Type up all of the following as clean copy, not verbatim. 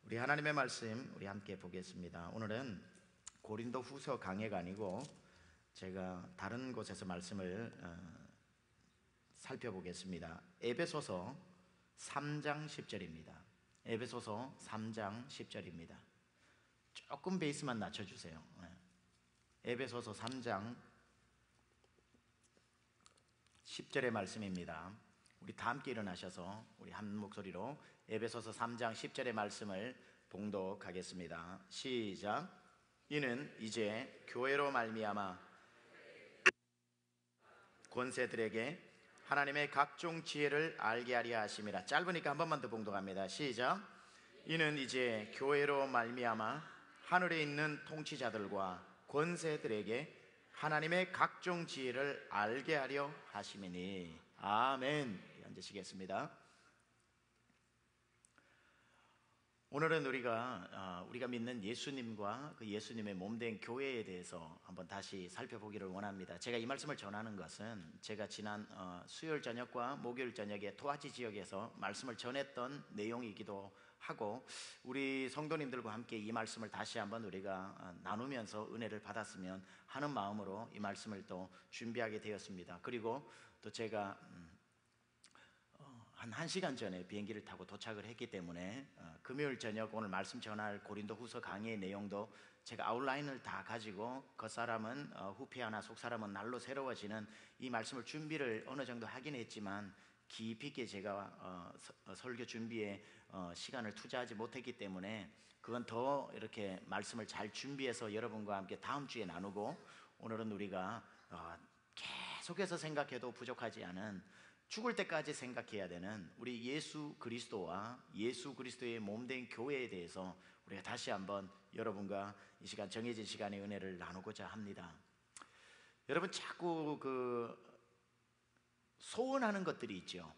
우리 하나님의 말씀 우리 함께 보겠습니다. 오늘은 고린도 후서 강해가 아니고 제가 다른 곳에서 말씀을 살펴보겠습니다. 에베소서 3장 10절입니다. 에베소서 3장 10절입니다. 조금 베이스만 낮춰주세요. 에베소서 3장 10절의 말씀입니다. 우리 다 함께 일어나셔서 우리 한 목소리로 에베소서 3장 10절의 말씀을 봉독하겠습니다. 시작. 이는 이제 교회로 말미암아 권세들에게 하나님의 각종 지혜를 알게 하려 하심이라. 짧으니까 한 번만 더 봉독합니다. 시작. 이는 이제 교회로 말미암아 하늘에 있는 통치자들과 권세들에게 하나님의 각종 지혜를 알게 하려 하심이니. 아멘. 앉으시겠습니다. 오늘은 우리가 믿는 예수님과 그 예수님의 몸된 교회에 대해서 한번 다시 살펴보기를 원합니다. 제가 이 말씀을 전하는 것은 제가 지난 수요일 저녁과 목요일 저녁에 토하지 지역에서 말씀을 전했던 내용이기도 하고, 우리 성도님들과 함께 이 말씀을 다시 한번 우리가 나누면서 은혜를 받았으면 하는 마음으로 이 말씀을 또 준비하게 되었습니다. 그리고 또 제가 한 1시간 전에 비행기를 타고 도착을 했기 때문에 금요일 저녁 오늘 말씀 전할 고린도 후서 강의의 내용도 제가 아웃라인을 다 가지고 겉사람은 후패하나 속사람은 날로 새로워지는 이 말씀을 준비를 어느 정도 하긴 했지만 깊이 있게 제가 설교 준비에 시간을 투자하지 못했기 때문에 그건 더 이렇게 말씀을 잘 준비해서 여러분과 함께 다음 주에 나누고, 오늘은 우리가 계속해서 생각해도 부족하지 않은, 죽을 때까지 생각해야 되는 우리 예수 그리스도와 예수 그리스도의 몸된 교회에 대해서 우리가 다시 한번 여러분과 이 시간, 정해진 시간의 은혜를 나누고자 합니다. 여러분, 자꾸 소원하는 것들이 있죠.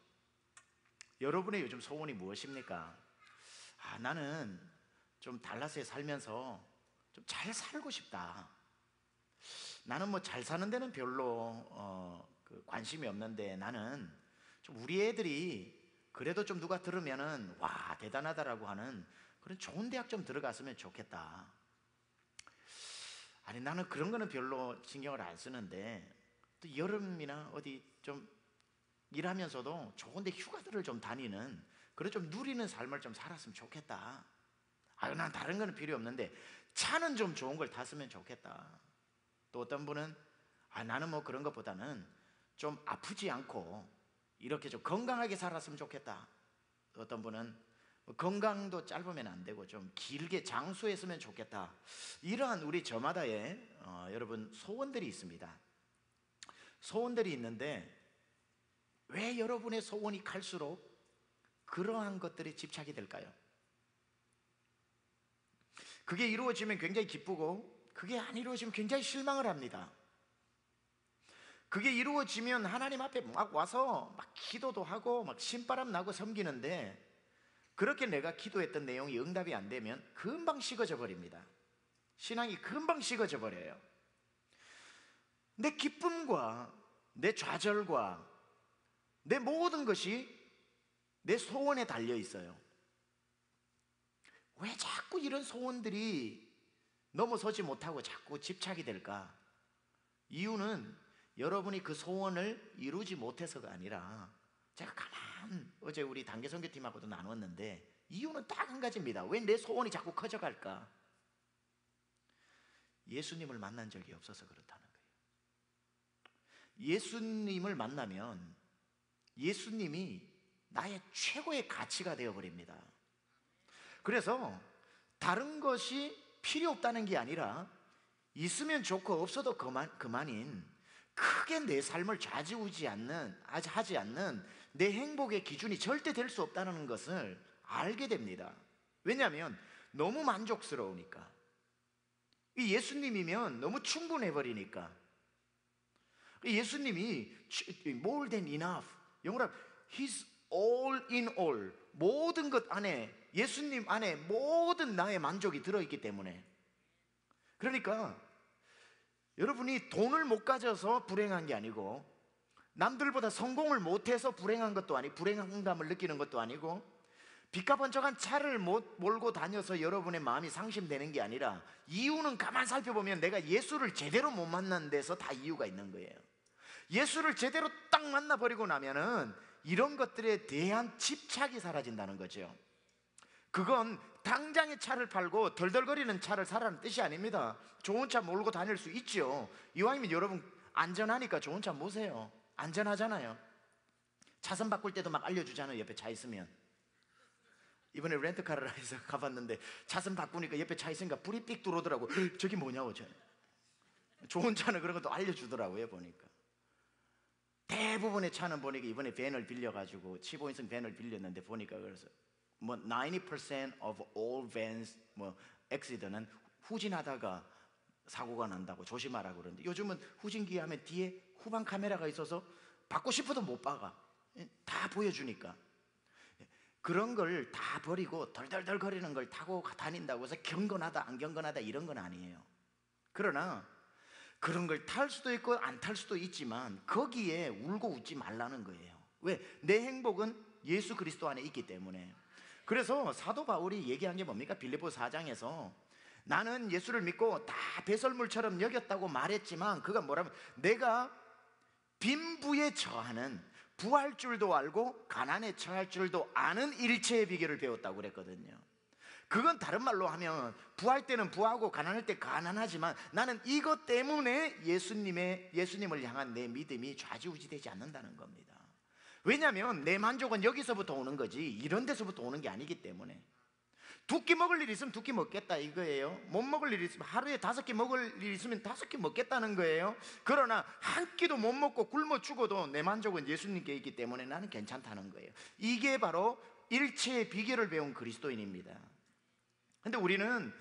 여러분의 요즘 소원이 무엇입니까? 나는 좀 달라스에 살면서 좀 잘 살고 싶다. 나는 뭐 잘 사는 데는 별로 관심이 없는데 나는 좀 우리 애들이 그래도 좀 누가 들으면은 와 대단하다라고 하는 그런 좋은 대학 좀 들어갔으면 좋겠다. 아니, 나는 그런 거는 별로 신경을 안 쓰는데 또 여름이나 어디 좀 일하면서도 좋은데 휴가들을 좀 다니는, 그래 좀 누리는 삶을 좀 살았으면 좋겠다. 난 다른 거는 필요 없는데 차는 좀 좋은 걸 탔으면 좋겠다. 또 어떤 분은 나는 뭐 그런 것보다는 좀 아프지 않고 이렇게 좀 건강하게 살았으면 좋겠다. 어떤 분은 건강도 짧으면 안 되고 좀 길게 장수했으면 좋겠다. 이러한 우리 저마다의 여러분 소원들이 있습니다. 소원들이 있는데 왜 여러분의 소원이 갈수록 그러한 것들이 집착이 될까요? 그게 이루어지면 굉장히 기쁘고 그게 안 이루어지면 굉장히 실망을 합니다. 그게 이루어지면 하나님 앞에 막 와서 막 기도도 하고 막 신바람 나고 섬기는데, 그렇게 내가 기도했던 내용이 응답이 안 되면 금방 식어져 버립니다. 신앙이 금방 식어져 버려요. 내 기쁨과 내 좌절과 내 모든 것이 내 소원에 달려 있어요. 왜 자꾸 이런 소원들이 넘어서지 못하고 자꾸 집착이 될까? 이유는 여러분이 그 소원을 이루지 못해서가 아니라, 제가 어제 우리 단계 선교팀하고도 나눴는데 이유는 딱 한 가지입니다. 왜 내 소원이 자꾸 커져갈까? 예수님을 만난 적이 없어서 그렇다는 거예요. 예수님을 만나면 예수님이 나의 최고의 가치가 되어버립니다. 그래서 다른 것이 필요 없다는 게 아니라 있으면 좋고 없어도 그만인, 크게 내 삶을 좌지우지 하지 않는 내 행복의 기준이 절대 될 수 없다는 것을 알게 됩니다. 왜냐하면 너무 만족스러우니까. 예수님이면 너무 충분해버리니까. 예수님이 more than enough, 영어로 He's all in all, 모든 것 안에, 예수님 안에 모든 나의 만족이 들어있기 때문에. 그러니까 여러분이 돈을 못 가져서 불행한 게 아니고, 남들보다 성공을 못해서 불행한 것도 아니고, 불행감을 느끼는 것도 아니고, 비가번쩍한 차를 못 몰고 다녀서 여러분의 마음이 상심되는 게 아니라, 이유는 가만 살펴보면 내가 예수를 제대로 못 만난 데서 다 이유가 있는 거예요. 예수를 제대로 딱 만나버리고 나면은 이런 것들에 대한 집착이 사라진다는 거죠. 그건 당장에 차를 팔고 덜덜거리는 차를 사라는 뜻이 아닙니다. 좋은 차 몰고 다닐 수 있죠. 이왕이면 여러분 안전하니까 좋은 차 모세요. 안전하잖아요. 차선 바꿀 때도 막 알려주잖아요. 옆에 차 있으면. 이번에 렌트카를 해서 가봤는데 차선 바꾸니까 옆에 차 있으니까 불이 삑 들어오더라고. 저기 뭐냐고. 좋은 차는 그런 것도 알려주더라고요. 보니까 대부분의 차는 보니까 이번에 밴을 빌려가지고 15인승 밴을 빌렸는데 보니까 그래서 뭐 90% of all vans 뭐 accident은 후진하다가 사고가 난다고 조심하라고 그러는데, 요즘은 후진기 하면 뒤에 후방 카메라가 있어서 받고 싶어도 못 박아. 다 보여주니까. 그런 걸 다 버리고 덜덜덜 거리는 걸 타고 다닌다고 해서 경건하다 안 경건하다 이런 건 아니에요. 그러나 그런 걸 탈 수도 있고 안 탈 수도 있지만 거기에 울고 웃지 말라는 거예요. 왜? 내 행복은 예수 그리스도 안에 있기 때문에. 그래서 사도 바울이 얘기한 게 뭡니까? 빌립보 4장에서 나는 예수를 믿고 다 배설물처럼 여겼다고 말했지만, 그가 뭐라면 내가 빈부에 처하는, 부할 줄도 알고 가난에 처할 줄도 아는 일체의 비결을 배웠다고 그랬거든요. 그건 다른 말로 하면 부할 때는 부하고 가난할 때 가난하지만 나는 이것 때문에 예수님을 향한 내 믿음이 좌지우지되지 않는다는 겁니다. 왜냐하면 내 만족은 여기서부터 오는 거지 이런 데서부터 오는 게 아니기 때문에. 두 끼 먹을 일 있으면 두 끼 먹겠다 이거예요. 못 먹을 일 있으면 하루에 5끼 먹을 일 있으면 5끼 먹겠다는 거예요. 그러나 한 끼도 못 먹고 굶어 죽어도 내 만족은 예수님께 있기 때문에 나는 괜찮다는 거예요. 이게 바로 일체의 비결을 배운 그리스도인입니다. 근데 우리는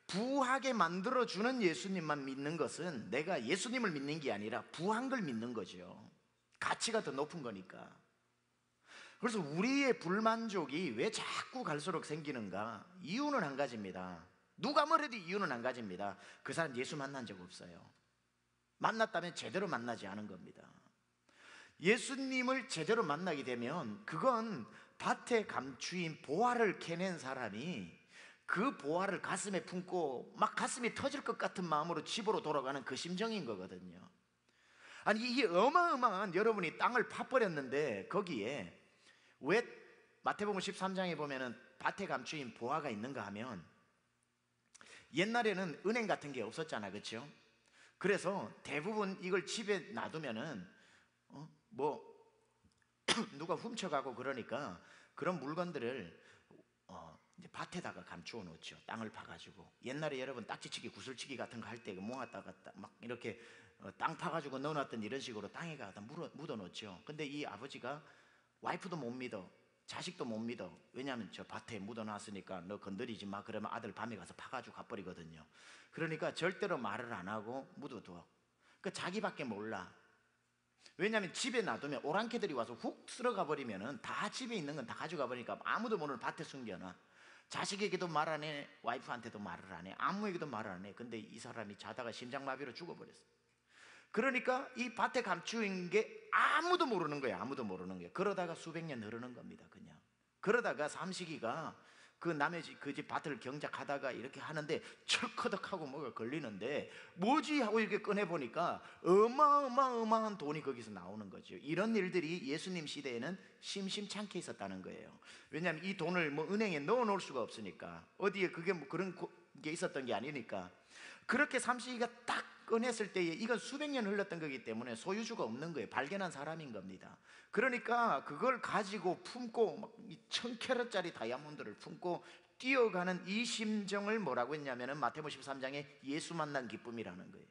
부하게 만들어주는 예수님만 믿는 것은 내가 예수님을 믿는 게 아니라 부한 걸 믿는 거죠. 가치가 더 높은 거니까. 그래서 우리의 불만족이 왜 자꾸 갈수록 생기는가? 이유는 한 가지입니다. 누가 뭐래도 이유는 한 가지입니다. 그 사람 예수 만난 적 없어요. 만났다면 제대로 만나지 않은 겁니다. 예수님을 제대로 만나게 되면 그건 밭에 감추인 보화를 캐낸 사람이 그 보화를 가슴에 품고 막 가슴이 터질 것 같은 마음으로 집으로 돌아가는 그 심정인 거거든요. 아니 이 어마어마한 여러분이 땅을 파버렸는데 거기에 왜 마태복음 13장에 보면은 밭에 감추인 보화가 있는가 하면, 옛날에는 은행 같은 게 없었잖아, 그렇죠? 그래서 대부분 이걸 집에 놔두면은 뭐 누가 훔쳐가고 그러니까 그런 물건들을 이제 밭에다가 감추어 놓죠. 땅을 파가지고. 옛날에 여러분 딱지치기 구슬치기 같은 거 할 때 모았다가 막 이렇게 땅 파가지고 넣어놨던 이런 식으로 땅에 가다 묻어 놓죠. 근데 이 아버지가 와이프도 못 믿어, 자식도 못 믿어. 왜냐하면 저 밭에 묻어놨으니까 너 건드리지 마 그러면 아들 밤에 가서 파가지고 가버리거든요. 그러니까 절대로 말을 안 하고 묻어둬. 그 자기밖에 몰라. 왜냐하면 집에 놔두면 오랑캐들이 와서 훅 쓸어가 버리면은 다 집에 있는 건 다 가져가 버리니까 아무도 모르는 밭에 숨겨놔. 자식에게도 말 안 해, 와이프한테도 말을 안 해, 아무에게도 말을 안 해. 근데 이 사람이 자다가 심장마비로 죽어버렸어. 그러니까 이 밭에 감추인 게 아무도 모르는 거예요. 아무도 모르는 거예요. 그러다가 수백 년 흐르는 겁니다. 그냥 그러다가 삼식이가 그 남의 집 그 집 밭을 경작하다가 이렇게 하는데 철커덕하고 뭐가 걸리는데 뭐지 하고 이렇게 꺼내보니까 어마어마한 돈이 거기서 나오는 거죠. 이런 일들이 예수님 시대에는 심심찮게 있었다는 거예요. 왜냐하면 이 돈을 뭐 은행에 넣어 놓을 수가 없으니까, 어디에 그게 뭐 그런 게 있었던 게 아니니까. 그렇게 삼식이가 딱 꺼냈을 때에 이건 수백 년 흘렀던 거기 때문에 소유주가 없는 거예요. 발견한 사람인 겁니다. 그러니까 그걸 가지고 품고 막 1000캐럿짜리 다이아몬드를 품고 뛰어가는 이 심정을 뭐라고 했냐면은 마태복음 13장에 예수 만난 기쁨이라는 거예요.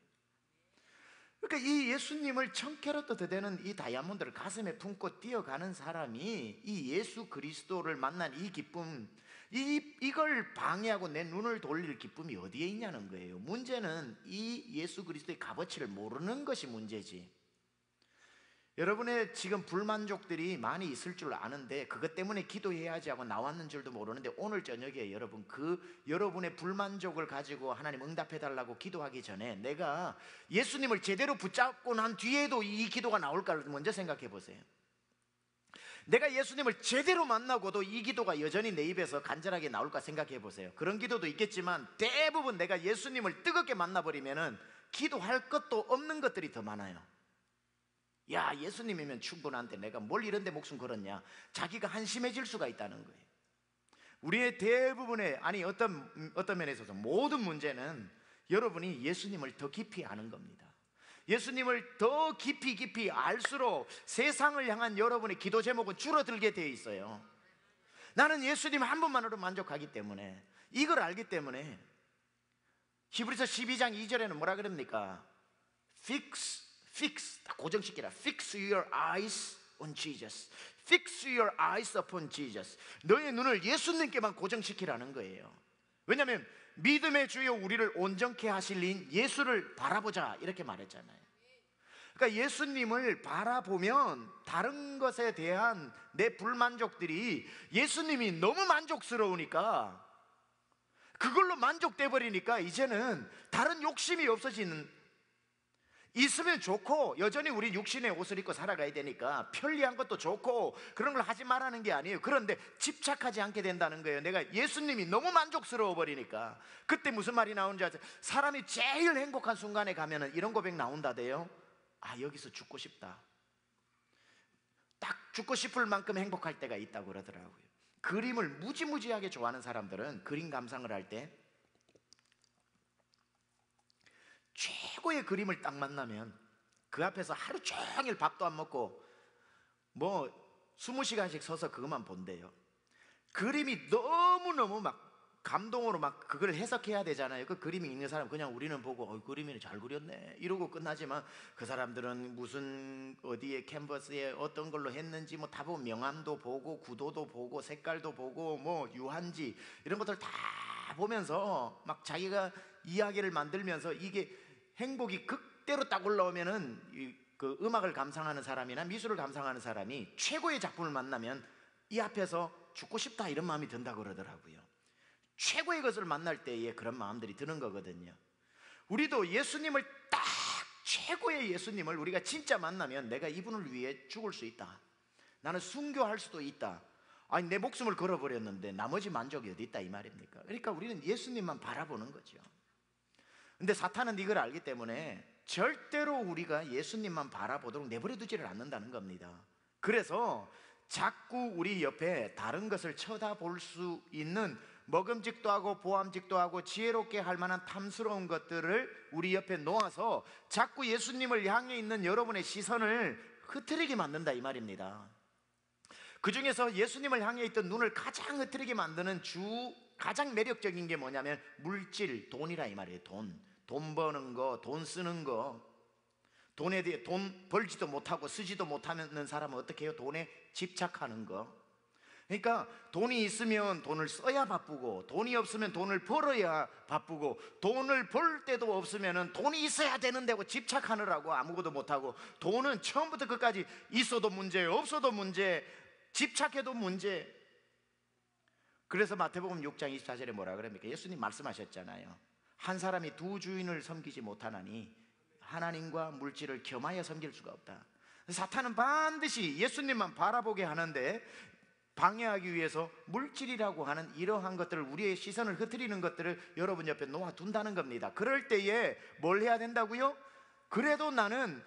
그러니까 이 예수님을 1000캐럿도 더 되는 이 다이아몬드를 가슴에 품고 뛰어가는 사람이 이 예수 그리스도를 만난 이 기쁨, 이걸 방해하고 내 눈을 돌릴 기쁨이 어디에 있냐는 거예요. 문제는 이 예수 그리스도의 값어치를 모르는 것이 문제지. 여러분의 지금 불만족들이 많이 있을 줄 아는데 그것 때문에 기도해야지 하고 나왔는 줄도 모르는데, 오늘 저녁에 여러분 여러분의 불만족을 가지고 하나님 응답해 달라고 기도하기 전에 내가 예수님을 제대로 붙잡고 난 뒤에도 이 기도가 나올까를 먼저 생각해 보세요. 내가 예수님을 제대로 만나고도 이 기도가 여전히 내 입에서 간절하게 나올까 생각해 보세요. 그런 기도도 있겠지만 대부분 내가 예수님을 뜨겁게 만나버리면은 기도할 것도 없는 것들이 더 많아요. 야, 예수님이면 충분한데 내가 뭘 이런 데 목숨 걸었냐, 자기가 한심해질 수가 있다는 거예요. 우리의 대부분의, 아니 어떤 면에 있어서 모든 문제는 여러분이 예수님을 더 깊이 아는 겁니다. 예수님을 더 깊이 알수록 세상을 향한 여러분의 기도 제목은 줄어들게 되어 있어요. 나는 예수님 한 분만으로 만족하기 때문에, 이걸 알기 때문에 히브리서 12장 2절에는 뭐라 그럽니까? Fix, 고정시키라. Fix your eyes on Jesus. Fix your eyes upon Jesus. 너의 눈을 예수님께만 고정시키라는 거예요. 왜냐하면 믿음의 주여 우리를 온전케 하실 인 예수를 바라보자, 이렇게 말했잖아요. 그러니까 예수님을 바라보면 다른 것에 대한 내 불만족들이 예수님이 너무 만족스러우니까, 그걸로 만족돼 버리니까 이제는 다른 욕심이 없어지는, 있으면 좋고 여전히 우리 육신의 옷을 입고 살아가야 되니까 편리한 것도 좋고 그런 걸 하지 말라는 게 아니에요. 그런데 집착하지 않게 된다는 거예요. 내가 예수님이 너무 만족스러워 버리니까. 그때 무슨 말이 나오는지 아세요? 사람이 제일 행복한 순간에 가면은 이런 고백 나온다대요. 아, 여기서 죽고 싶다. 딱 죽고 싶을 만큼 행복할 때가 있다고 그러더라고요. 그림을 무지무지하게 좋아하는 사람들은 그림 감상을 할 때 최고의 그림을 딱 만나면 그 앞에서 하루 종일 밥도 안 먹고 뭐 20시간씩 서서 그것만 본대요. 그림이 너무너무 막 감동으로 막 그걸 해석해야 되잖아요. 그 그림이 있는 사람 그냥 우리는 보고 그림이 잘 그렸네 이러고 끝나지만, 그 사람들은 무슨 어디에 캔버스에 어떤 걸로 했는지 뭐 다 보고 명암도 보고 구도도 보고 색깔도 보고 뭐 유한지 이런 것들 다 보면서 막 자기가 이야기를 만들면서, 이게 행복이 극대로 딱 올라오면은 그 음악을 감상하는 사람이나 미술을 감상하는 사람이 최고의 작품을 만나면 이 앞에서 죽고 싶다 이런 마음이 든다고 그러더라고요. 최고의 것을 만날 때에 그런 마음들이 드는 거거든요. 우리도 예수님을 딱, 최고의 예수님을 우리가 진짜 만나면 내가 이분을 위해 죽을 수 있다, 나는 순교할 수도 있다, 아니 내 목숨을 걸어버렸는데 나머지 만족이 어디 있다, 이 말입니까? 그러니까 우리는 예수님만 바라보는 거죠. 근데 사탄은 이걸 알기 때문에 절대로 우리가 예수님만 바라보도록 내버려두지를 않는다는 겁니다. 그래서 자꾸 우리 옆에 다른 것을 쳐다볼 수 있는 먹음직도 하고 보암직도 하고 지혜롭게 할 만한 탐스러운 것들을 우리 옆에 놓아서 자꾸 예수님을 향해 있는 여러분의 시선을 흐트리게 만든다, 이 말입니다. 그 중에서 예수님을 향해 있던 눈을 가장 흐트리게 만드는 가장 매력적인 게 뭐냐면 물질, 돈이라 이 말이에요. 돈 버는 거, 돈 쓰는 거. 돈에 대해, 돈 벌지도 못하고 쓰지도 못하는 사람은 어떻게 해요? 돈에 집착하는 거. 그러니까 돈이 있으면 돈을 써야 바쁘고, 돈이 없으면 돈을 벌어야 바쁘고, 돈을 벌 때도 없으면 돈이 있어야 되는데 하고 집착하느라고 아무것도 못하고, 돈은 처음부터 끝까지 있어도 문제, 없어도 문제, 집착해도 문제. 그래서 마태복음 6장 24절에 뭐라 그럽니까? 예수님 말씀하셨잖아요. 한 사람이 두 주인을 섬기지 못하나니 하나님과 물질을 겸하여 섬길 수가 없다. 사탄은 반드시 예수님만 바라보게 하는데 방해하기 위해서 물질이라고 하는 이러한 것들을, 우리의 시선을 흐트리는 것들을 여러분 옆에 놓아둔다는 겁니다. 그럴 때에 뭘 해야 된다고요? 그래도 나는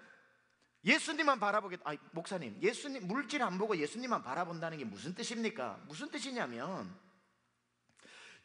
예수님만 바라보겠다. 목사님, 예수님 물질 안 보고 예수님만 바라본다는 게 무슨 뜻입니까? 무슨 뜻이냐면,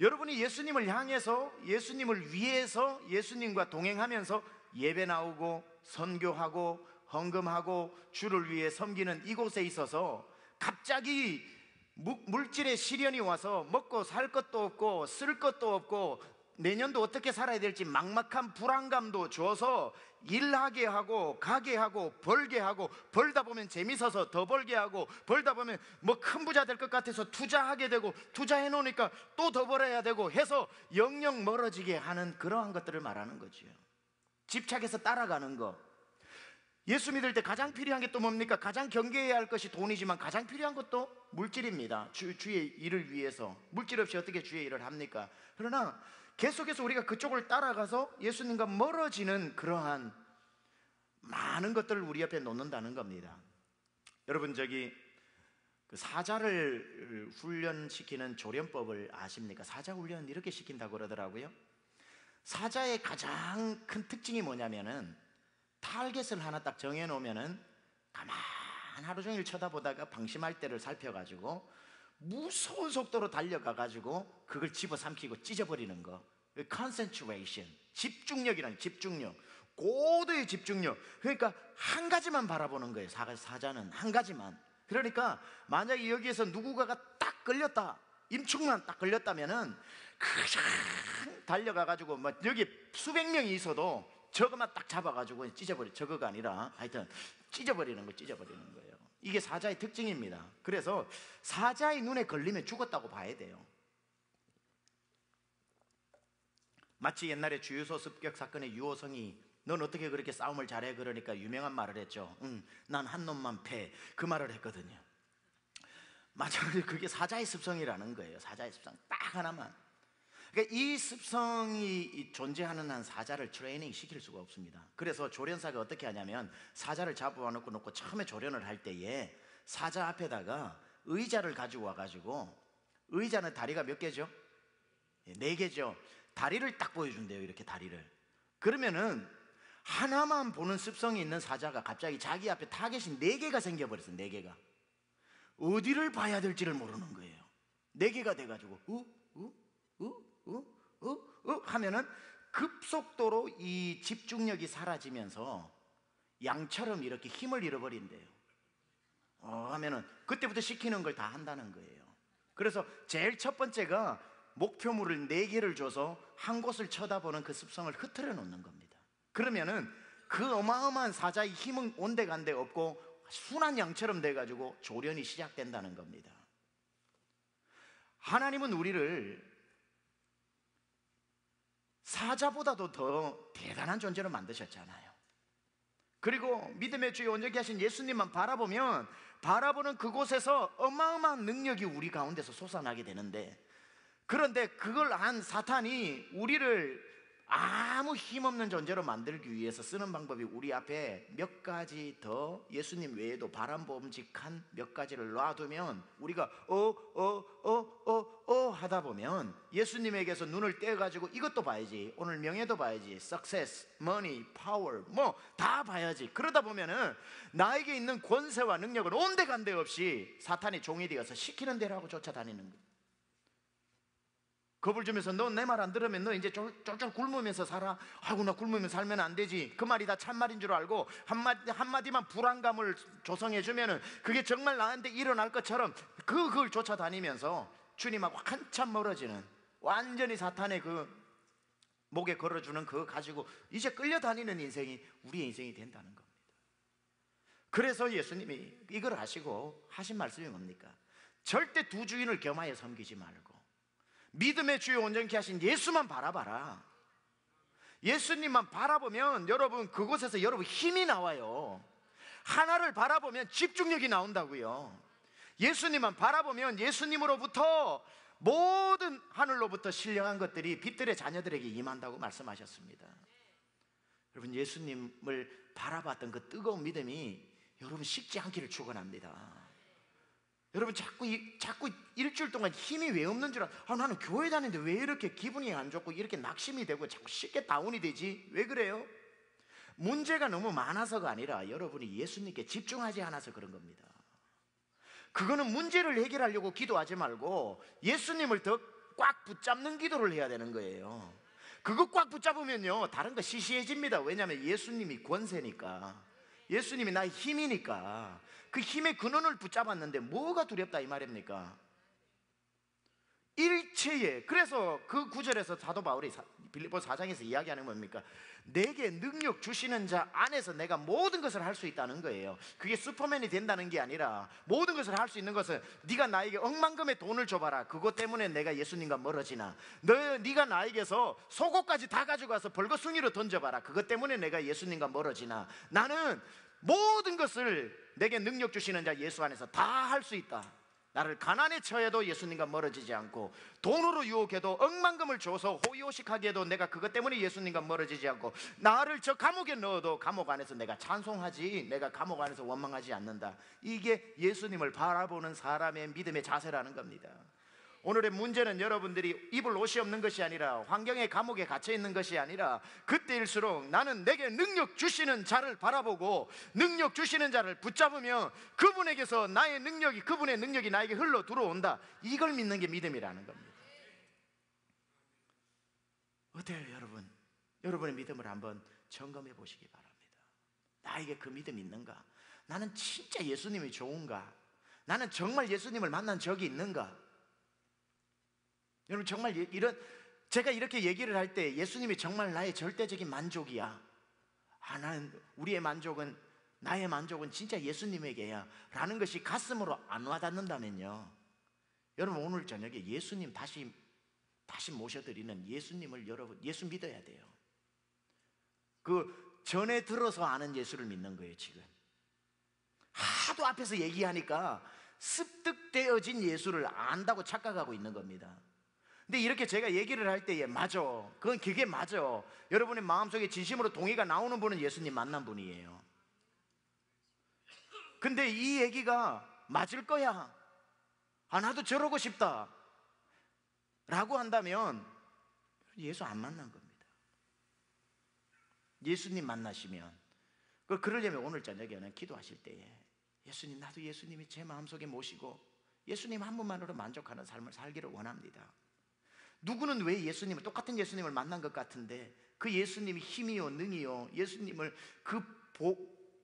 여러분이 예수님을 향해서, 예수님을 위해서, 예수님과 동행하면서 예배 나오고 선교하고 헌금하고 주를 위해 섬기는 이곳에 있어서 갑자기 물질의 시련이 와서 먹고 살 것도 없고 쓸 것도 없고 내년도 어떻게 살아야 될지 막막한 불안감도 줘서 일하게 하고 가게 하고 벌게 하고, 벌다 보면 재밌어서 더 벌게 하고, 벌다 보면 뭐 큰 부자 될 것 같아서 투자하게 되고, 투자해 놓으니까 또 더 벌어야 되고 해서 영영 멀어지게 하는 그러한 것들을 말하는 거죠. 집착해서 따라가는 거. 예수 믿을 때 가장 필요한 게 또 뭡니까? 가장 경계해야 할 것이 돈이지만 가장 필요한 것도 물질입니다. 주의 일을 위해서. 물질 없이 어떻게 주의 일을 합니까? 그러나 계속해서 우리가 그쪽을 따라가서 예수님과 멀어지는 그러한 많은 것들을 우리 옆에 놓는다는 겁니다. 여러분, 그 사자를 훈련시키는 조련법을 아십니까? 사자 훈련 이렇게 시킨다고 그러더라고요. 사자의 가장 큰 특징이 뭐냐면은 타겟을 하나 딱 정해놓으면은 가만 하루 종일 쳐다보다가 방심할 때를 살펴가지고 무서운 속도로 달려가가지고 그걸 집어삼키고 찢어버리는 거. concentration, 집중력이라는 집중력, 고도의 집중력. 그러니까 한 가지만 바라보는 거예요. 사자는 한 가지만. 그러니까 만약에 여기에서 누군가가 딱 걸렸다, 임충만 딱 걸렸다면은 그냥 달려가가지고 뭐 여기 수백 명이 있어도 저거만 딱 잡아가지고 저거가 아니라 하여튼 찢어버리는 거예요. 이게 사자의 특징입니다. 그래서 사자의 눈에 걸리면 죽었다고 봐야 돼요. 마치 옛날에 주유소 습격 사건의 유호성이 넌 어떻게 그렇게 싸움을 잘해? 그러니까 유명한 말을 했죠. 난 한 놈만 패. 그 말을 했거든요. 마찬가지로 그게 사자의 습성이라는 거예요. 사자의 습성 딱 하나만. 그러니까 이 습성이 존재하는 한 사자를 트레이닝 시킬 수가 없습니다. 그래서 조련사가 어떻게 하냐면 사자를 잡아놓고 처음에 조련을 할 때에 사자 앞에다가 의자를 가지고 와가지고, 의자는 다리가 몇 개죠? 4개죠. 다리를 딱 보여준대요. 이렇게 다리를. 그러면은 하나만 보는 습성이 있는 사자가 갑자기 자기 앞에 타겟이 4개가 생겨버렸어요. 4개가. 어디를 봐야 될지를 모르는 거예요. 4개가 돼가지고 하면은 급속도로 이 집중력이 사라지면서 양처럼 이렇게 힘을 잃어버린대요. 하면은 그때부터 시키는 걸 다 한다는 거예요. 그래서 제일 첫 번째가 목표물을 4개를 줘서 한 곳을 쳐다보는 그 습성을 흐트러 놓는 겁니다. 그러면은 그 어마어마한 사자의 힘은 온데간데 없고 순한 양처럼 돼가지고 조련이 시작된다는 겁니다. 하나님은 우리를 사자보다도 더 대단한 존재로 만드셨잖아요. 그리고 믿음의 주에 온전케 하신 예수님만 바라보는 그곳에서 어마어마한 능력이 우리 가운데서 솟아나게 되는데, 그런데 그걸 한 사탄이 우리를 아무 힘없는 존재로 만들기 위해서 쓰는 방법이 우리 앞에 몇 가지 더 예수님 외에도 바람범직한 몇 가지를 놔두면 우리가 하다 보면 예수님에게서 눈을 떼가지고 이것도 봐야지, 오늘 명예도 봐야지, success, money, power 뭐 다 봐야지. 그러다 보면은 나에게 있는 권세와 능력은 온데간데 없이 사탄의 종이 되어서 시키는 대로 하고 쫓아다니는 거예요. 겁을 주면서 너 내 말 안 들으면 너 이제 쫄쫄 굶으면서 살아. 아이고 나 굶으면 살면 안 되지. 그 말이 다 참말인 줄 알고 한마디만 불안감을 조성해 주면은 그게 정말 나한테 일어날 것처럼 그걸 쫓아다니면서 주님하고 한참 멀어지는, 완전히 사탄의 그 목에 걸어주는 그거 가지고 이제 끌려다니는 인생이 우리의 인생이 된다는 겁니다. 그래서 예수님이 이걸 하시고 하신 말씀이 뭡니까? 절대 두 주인을 겸하여 섬기지 말고 믿음의 주에 온전케 하신 예수만 바라봐라. 예수님만 바라보면 여러분 그곳에서 여러분 힘이 나와요. 하나를 바라보면 집중력이 나온다고요. 예수님만 바라보면 예수님으로부터 모든 하늘로부터 신령한 것들이 빛들의 자녀들에게 임한다고 말씀하셨습니다. 여러분 예수님을 바라봤던 그 뜨거운 믿음이 여러분 식지 않기를 축원합니다. 여러분 자꾸 일주일 동안 힘이 왜 없는 줄 나는 교회 다니는데 왜 이렇게 기분이 안 좋고 이렇게 낙심이 되고 자꾸 쉽게 다운이 되지? 왜 그래요? 문제가 너무 많아서가 아니라 여러분이 예수님께 집중하지 않아서 그런 겁니다. 그거는 문제를 해결하려고 기도하지 말고 예수님을 더 꽉 붙잡는 기도를 해야 되는 거예요. 그거 꽉 붙잡으면요 다른 거 시시해집니다. 왜냐하면 예수님이 권세니까, 예수님이 나의 힘이니까. 그 힘의 근원을 붙잡았는데 뭐가 두렵다 이 말입니까? 일체에. 그래서 그 구절에서 사도 바울이 빌립보 4장에서 이야기하는 뭡니까? 내게 능력 주시는 자 안에서 내가 모든 것을 할 수 있다는 거예요. 그게 슈퍼맨이 된다는 게 아니라 모든 것을 할 수 있는 것은 네가 나에게 억만금의 돈을 줘봐라. 그것 때문에 내가 예수님과 멀어지나? 네가 나에게서 속옷까지 다 가져가서 벌거숭이로 던져봐라. 그것 때문에 내가 예수님과 멀어지나? 나는 모든 것을 내게 능력 주시는 자 예수 안에서 다 할 수 있다. 나를 가난에 처해도 예수님과 멀어지지 않고, 돈으로 유혹해도 억만금을 줘서 호의호식하게 해도 내가 그것 때문에 예수님과 멀어지지 않고, 나를 저 감옥에 넣어도 감옥 안에서 내가 찬송하지, 내가 감옥 안에서 원망하지 않는다. 이게 예수님을 바라보는 사람의 믿음의 자세라는 겁니다. 오늘의 문제는 여러분들이 입을 옷이 없는 것이 아니라, 환경의 감옥에 갇혀 있는 것이 아니라, 그때일수록 나는 내게 능력 주시는 자를 바라보고 능력 주시는 자를 붙잡으며 그분에게서 나의 능력이, 그분의 능력이 나에게 흘러 들어온다. 이걸 믿는 게 믿음이라는 겁니다. 어때요 여러분? 여러분의 믿음을 한번 점검해 보시기 바랍니다. 나에게 그 믿음이 있는가? 나는 진짜 예수님이 좋은가? 나는 정말 예수님을 만난 적이 있는가? 여러분, 정말 제가 이렇게 얘기를 할 때 예수님이 정말 나의 절대적인 만족이야, 나는 우리의 만족은, 나의 만족은 진짜 예수님에게야 라는 것이 가슴으로 안 와닿는다면요, 여러분 오늘 저녁에 예수님 다시 모셔드리는 예수님을 여러분 예수 믿어야 돼요. 그 전에 들어서 아는 예수를 믿는 거예요. 지금 하도 앞에서 얘기하니까 습득되어진 예수를 안다고 착각하고 있는 겁니다. 근데 이렇게 제가 얘기를 할 때에 맞아, 그게 맞아, 여러분의 마음속에 진심으로 동의가 나오는 분은 예수님 만난 분이에요. 근데 이 얘기가 맞을 거야, 나도 저러고 싶다 라고 한다면 예수 안 만난 겁니다. 예수님 만나시면, 그러려면 오늘 저녁에는 기도하실 때에 예수님, 나도 예수님이 제 마음속에 모시고 예수님 한 분만으로 만족하는 삶을 살기를 원합니다. 누구는 왜 예수님을, 똑같은 예수님을 만난 것 같은데 그 예수님이 힘이요 능이요, 예수님을 그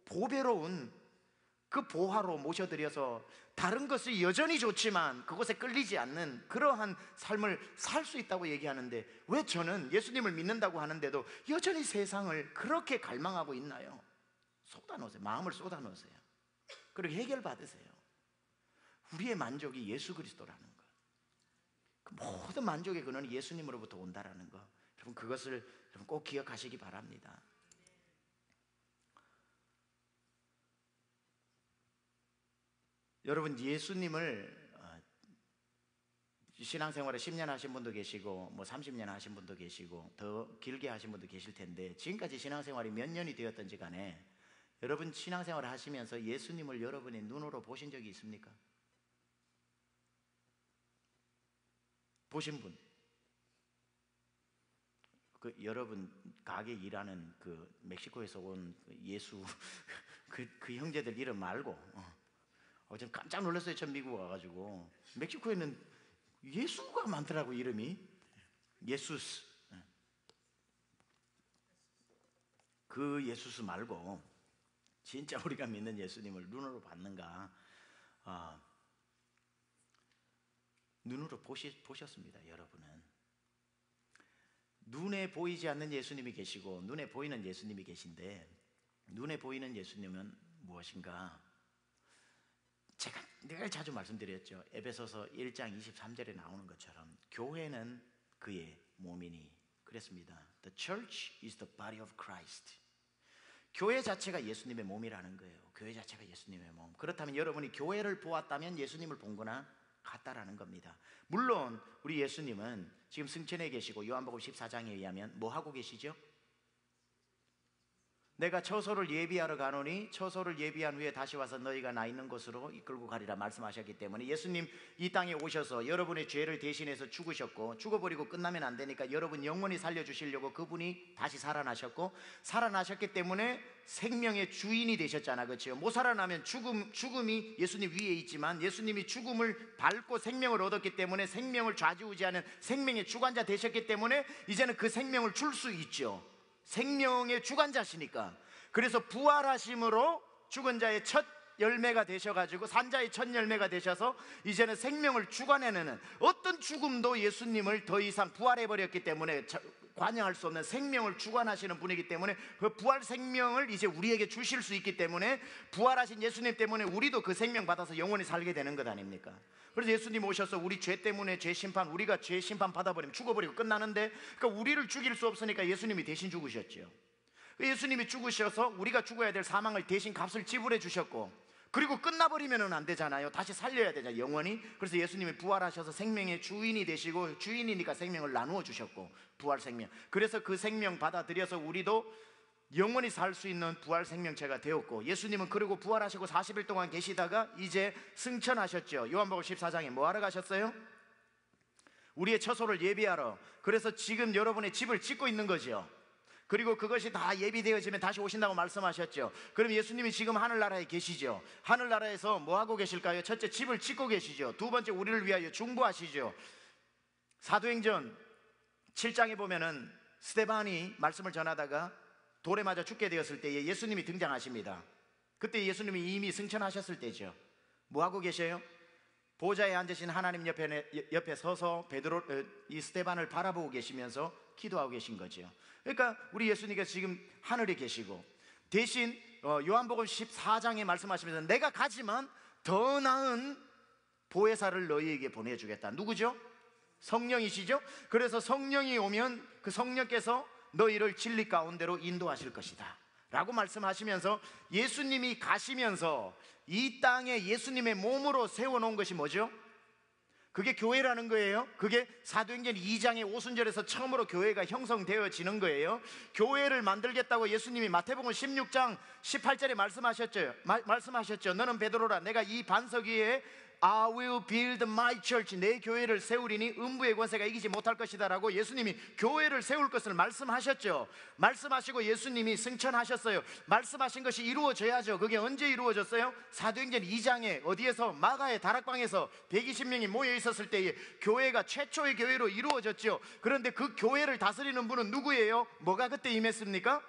보배로운 그 보화로 모셔드려서 다른 것이 여전히 좋지만 그것에 끌리지 않는 그러한 삶을 살 수 있다고 얘기하는데, 왜 저는 예수님을 믿는다고 하는데도 여전히 세상을 그렇게 갈망하고 있나요? 쏟아놓으세요. 마음을 쏟아놓으세요. 그리고 해결받으세요. 우리의 만족이 예수 그리스도라는 것, 그 모든 만족의 근원이 예수님으로부터 온다라는 것, 여러분 그것을 여러분 꼭 기억하시기 바랍니다. 여러분 예수님을 신앙생활에 10년 하신 분도 계시고 뭐 30년 하신 분도 계시고 더 길게 하신 분도 계실 텐데, 지금까지 신앙생활이 몇 년이 되었든지 간에 여러분 신앙생활을 하시면서 예수님을 여러분의 눈으로 보신 적이 있습니까? 보신 분? 여러분 가게 일하는 그 멕시코에서 온 예수 그 형제들 이름 말고, 좀 깜짝 놀랐어요. 전 미국 와가지고 멕시코에는 예수가 많더라고, 이름이 예수스. 그 예수스 말고 진짜 우리가 믿는 예수님을 눈으로 봤는가? 눈으로 보셨습니다. 여러분은 눈에 보이지 않는 예수님이 계시고 눈에 보이는 예수님이 계신데, 눈에 보이는 예수님은 무엇인가? 내가 자주 말씀드렸죠. 에베소서 1장 23절에 나오는 것처럼 교회는 그의 몸이니 그랬습니다. The church is the body of Christ. 교회 자체가 예수님의 몸이라는 거예요. 교회 자체가 예수님의 몸. 그렇다면 여러분이 교회를 보았다면 예수님을 본 거나 같다라는 겁니다. 물론 우리 예수님은 지금 승천에 계시고 요한복음 14장에 의하면 뭐 하고 계시죠? 내가 처소를 예비하러 가노니 처소를 예비한 후에 다시 와서 너희가 나 있는 곳으로 이끌고 가리라 말씀하셨기 때문에, 예수님 이 땅에 오셔서 여러분의 죄를 대신해서 죽으셨고, 죽어버리고 끝나면 안 되니까 여러분 영원히 살려주시려고 그분이 다시 살아나셨고, 살아나셨기 때문에 생명의 주인이 되셨잖아, 그렇죠? 못 살아나면 죽음이 예수님 위에 있지만 예수님이 죽음을 밟고 생명을 얻었기 때문에 생명을 좌지우지하는 생명의 주관자 되셨기 때문에 이제는 그 생명을 줄 수 있죠. 생명의 주관자시니까. 그래서 부활하심으로 죽은 자의 첫 열매가 되셔가지고 산자의 첫 열매가 되셔서 이제는 생명을 주관해내는, 어떤 죽음도 예수님을 더 이상 부활해버렸기 때문에 관여할 수 없는 생명을 주관하시는 분이기 때문에 그 부활 생명을 이제 우리에게 주실 수 있기 때문에, 부활하신 예수님 때문에 우리도 그 생명 받아서 영원히 살게 되는 것 아닙니까? 그래서 예수님 오셔서 우리 죄 때문에 죄 심판, 우리가 죄 심판 받아버리면 죽어버리고 끝나는데, 그러니까 우리를 죽일 수 없으니까 예수님이 대신 죽으셨죠. 예수님이 죽으셔서 우리가 죽어야 될 사망을 대신 값을 지불해 주셨고, 그리고 끝나버리면 안 되잖아요. 다시 살려야 되잖아요, 영원히. 그래서 예수님이 부활하셔서 생명의 주인이 되시고, 주인이니까 생명을 나누어 주셨고, 부활 생명. 그래서 그 생명 받아들여서 우리도 영원히 살 수 있는 부활 생명체가 되었고, 예수님은 그리고 부활하시고 40일 동안 계시다가 이제 승천하셨죠. 요한복음 14장에 뭐 하러 가셨어요? 우리의 처소를 예비하러. 그래서 지금 여러분의 집을 짓고 있는 거죠. 그리고 그것이 다 예비되어지면 다시 오신다고 말씀하셨죠. 그럼 예수님이 지금 하늘나라에 계시죠. 하늘나라에서 뭐 하고 계실까요? 첫째, 집을 짓고 계시죠. 두 번째, 우리를 위하여 중보하시죠. 사도행전 7장에 보면은 스데반이 말씀을 전하다가 돌에 맞아 죽게 되었을 때에 예수님이 등장하십니다. 그때 예수님이 이미 승천하셨을 때죠. 뭐 하고 계셔요? 보좌에 앉으신 하나님 옆에 서서 이 스데반을 바라보고 계시면서 기도하고 계신 거죠. 그러니까 우리 예수님께서 지금 하늘에 계시고, 대신 요한복음 14장에 말씀하시면서 내가 가지만 더 나은 보혜사를 너희에게 보내주겠다. 누구죠? 성령이시죠. 그래서 성령이 오면 그 성령께서 너희를 진리 가운데로 인도하실 것이다 라고 말씀하시면서, 예수님이 가시면서 이 땅에 예수님의 몸으로 세워놓은 것이 뭐죠? 그게 교회라는 거예요. 그게 사도행전 2장의 오순절에서 처음으로 교회가 형성되어지는 거예요. 교회를 만들겠다고 예수님이 마태복음 16장 18절에 말씀하셨죠. 너는 베드로라, 내가 이 반석 위에 I will build my church, 내 교회를 세우리니 음부의 권세가 이기지 못할 것이다 라고 예수님이 교회를 세울 것을 말씀하셨죠. 말씀하시고 예수님이 승천하셨어요. 말씀하신 것이 이루어져야죠. 그게 언제 이루어졌어요? 사도행전 2장에 어디에서? 마가의 다락방에서 120명이 모여 있었을 때에 교회가 최초의 교회로 이루어졌죠. 그런데 그 교회를 다스리는 분은 누구예요? 뭐가 그때 임했습니까?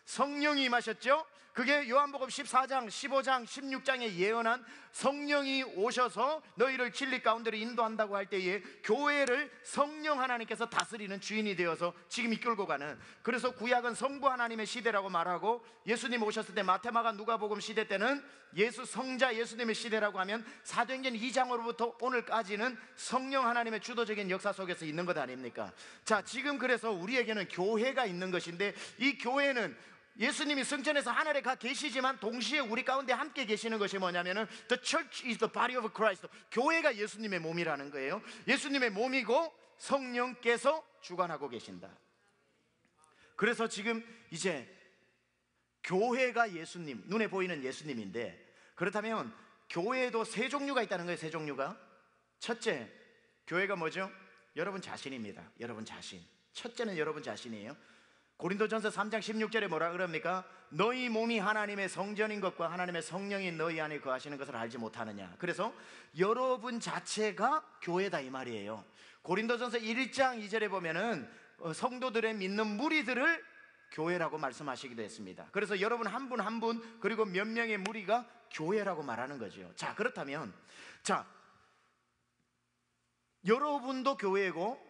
성령이 임하셨죠. 그게 요한복음 14장, 15장, 16장에 예언한 성령이 오셔서 너희를 진리 가운데로 인도한다고 할 때에 교회를 성령 하나님께서 다스리는 주인이 되어서 지금 이끌고 가는, 그래서 구약은 성부 하나님의 시대라고 말하고, 예수님 오셨을 때 마태마가 누가복음 시대 때는 예수 성자 예수님의 시대라고 하면, 사도행전 2장으로부터 오늘까지는 성령 하나님의 주도적인 역사 속에서 있는 것 아닙니까? 자, 지금 그래서 우리에게는 교회가 있는 것인데, 이 교회는 예수님이 승천해서 하늘에 가 계시지만 동시에 우리 가운데 함께 계시는 것이 뭐냐면은 The church is the body of Christ. 교회가 예수님의 몸이라는 거예요. 예수님의 몸이고 성령께서 주관하고 계신다. 그래서 지금 이제 교회가 예수님, 눈에 보이는 예수님인데, 그렇다면 교회에도 세 종류가 있다는 거예요. 세 종류가. 첫째, 교회가 뭐죠? 여러분 자신입니다. 여러분 자신. 첫째는 여러분 자신이에요. 고린도전서 3장 16절에 뭐라 그럽니까? 너희 몸이 하나님의 성전인 것과 하나님의 성령이 너희 안에 거하시는 것을 알지 못하느냐. 그래서 여러분 자체가 교회다 이 말이에요. 고린도전서 1장 2절에 보면은 성도들의 믿는 무리들을 교회라고 말씀하시기도 했습니다. 그래서 여러분 한 분 한 분 그리고 몇 명의 무리가 교회라고 말하는 거죠. 자, 그렇다면 여러분도 교회고,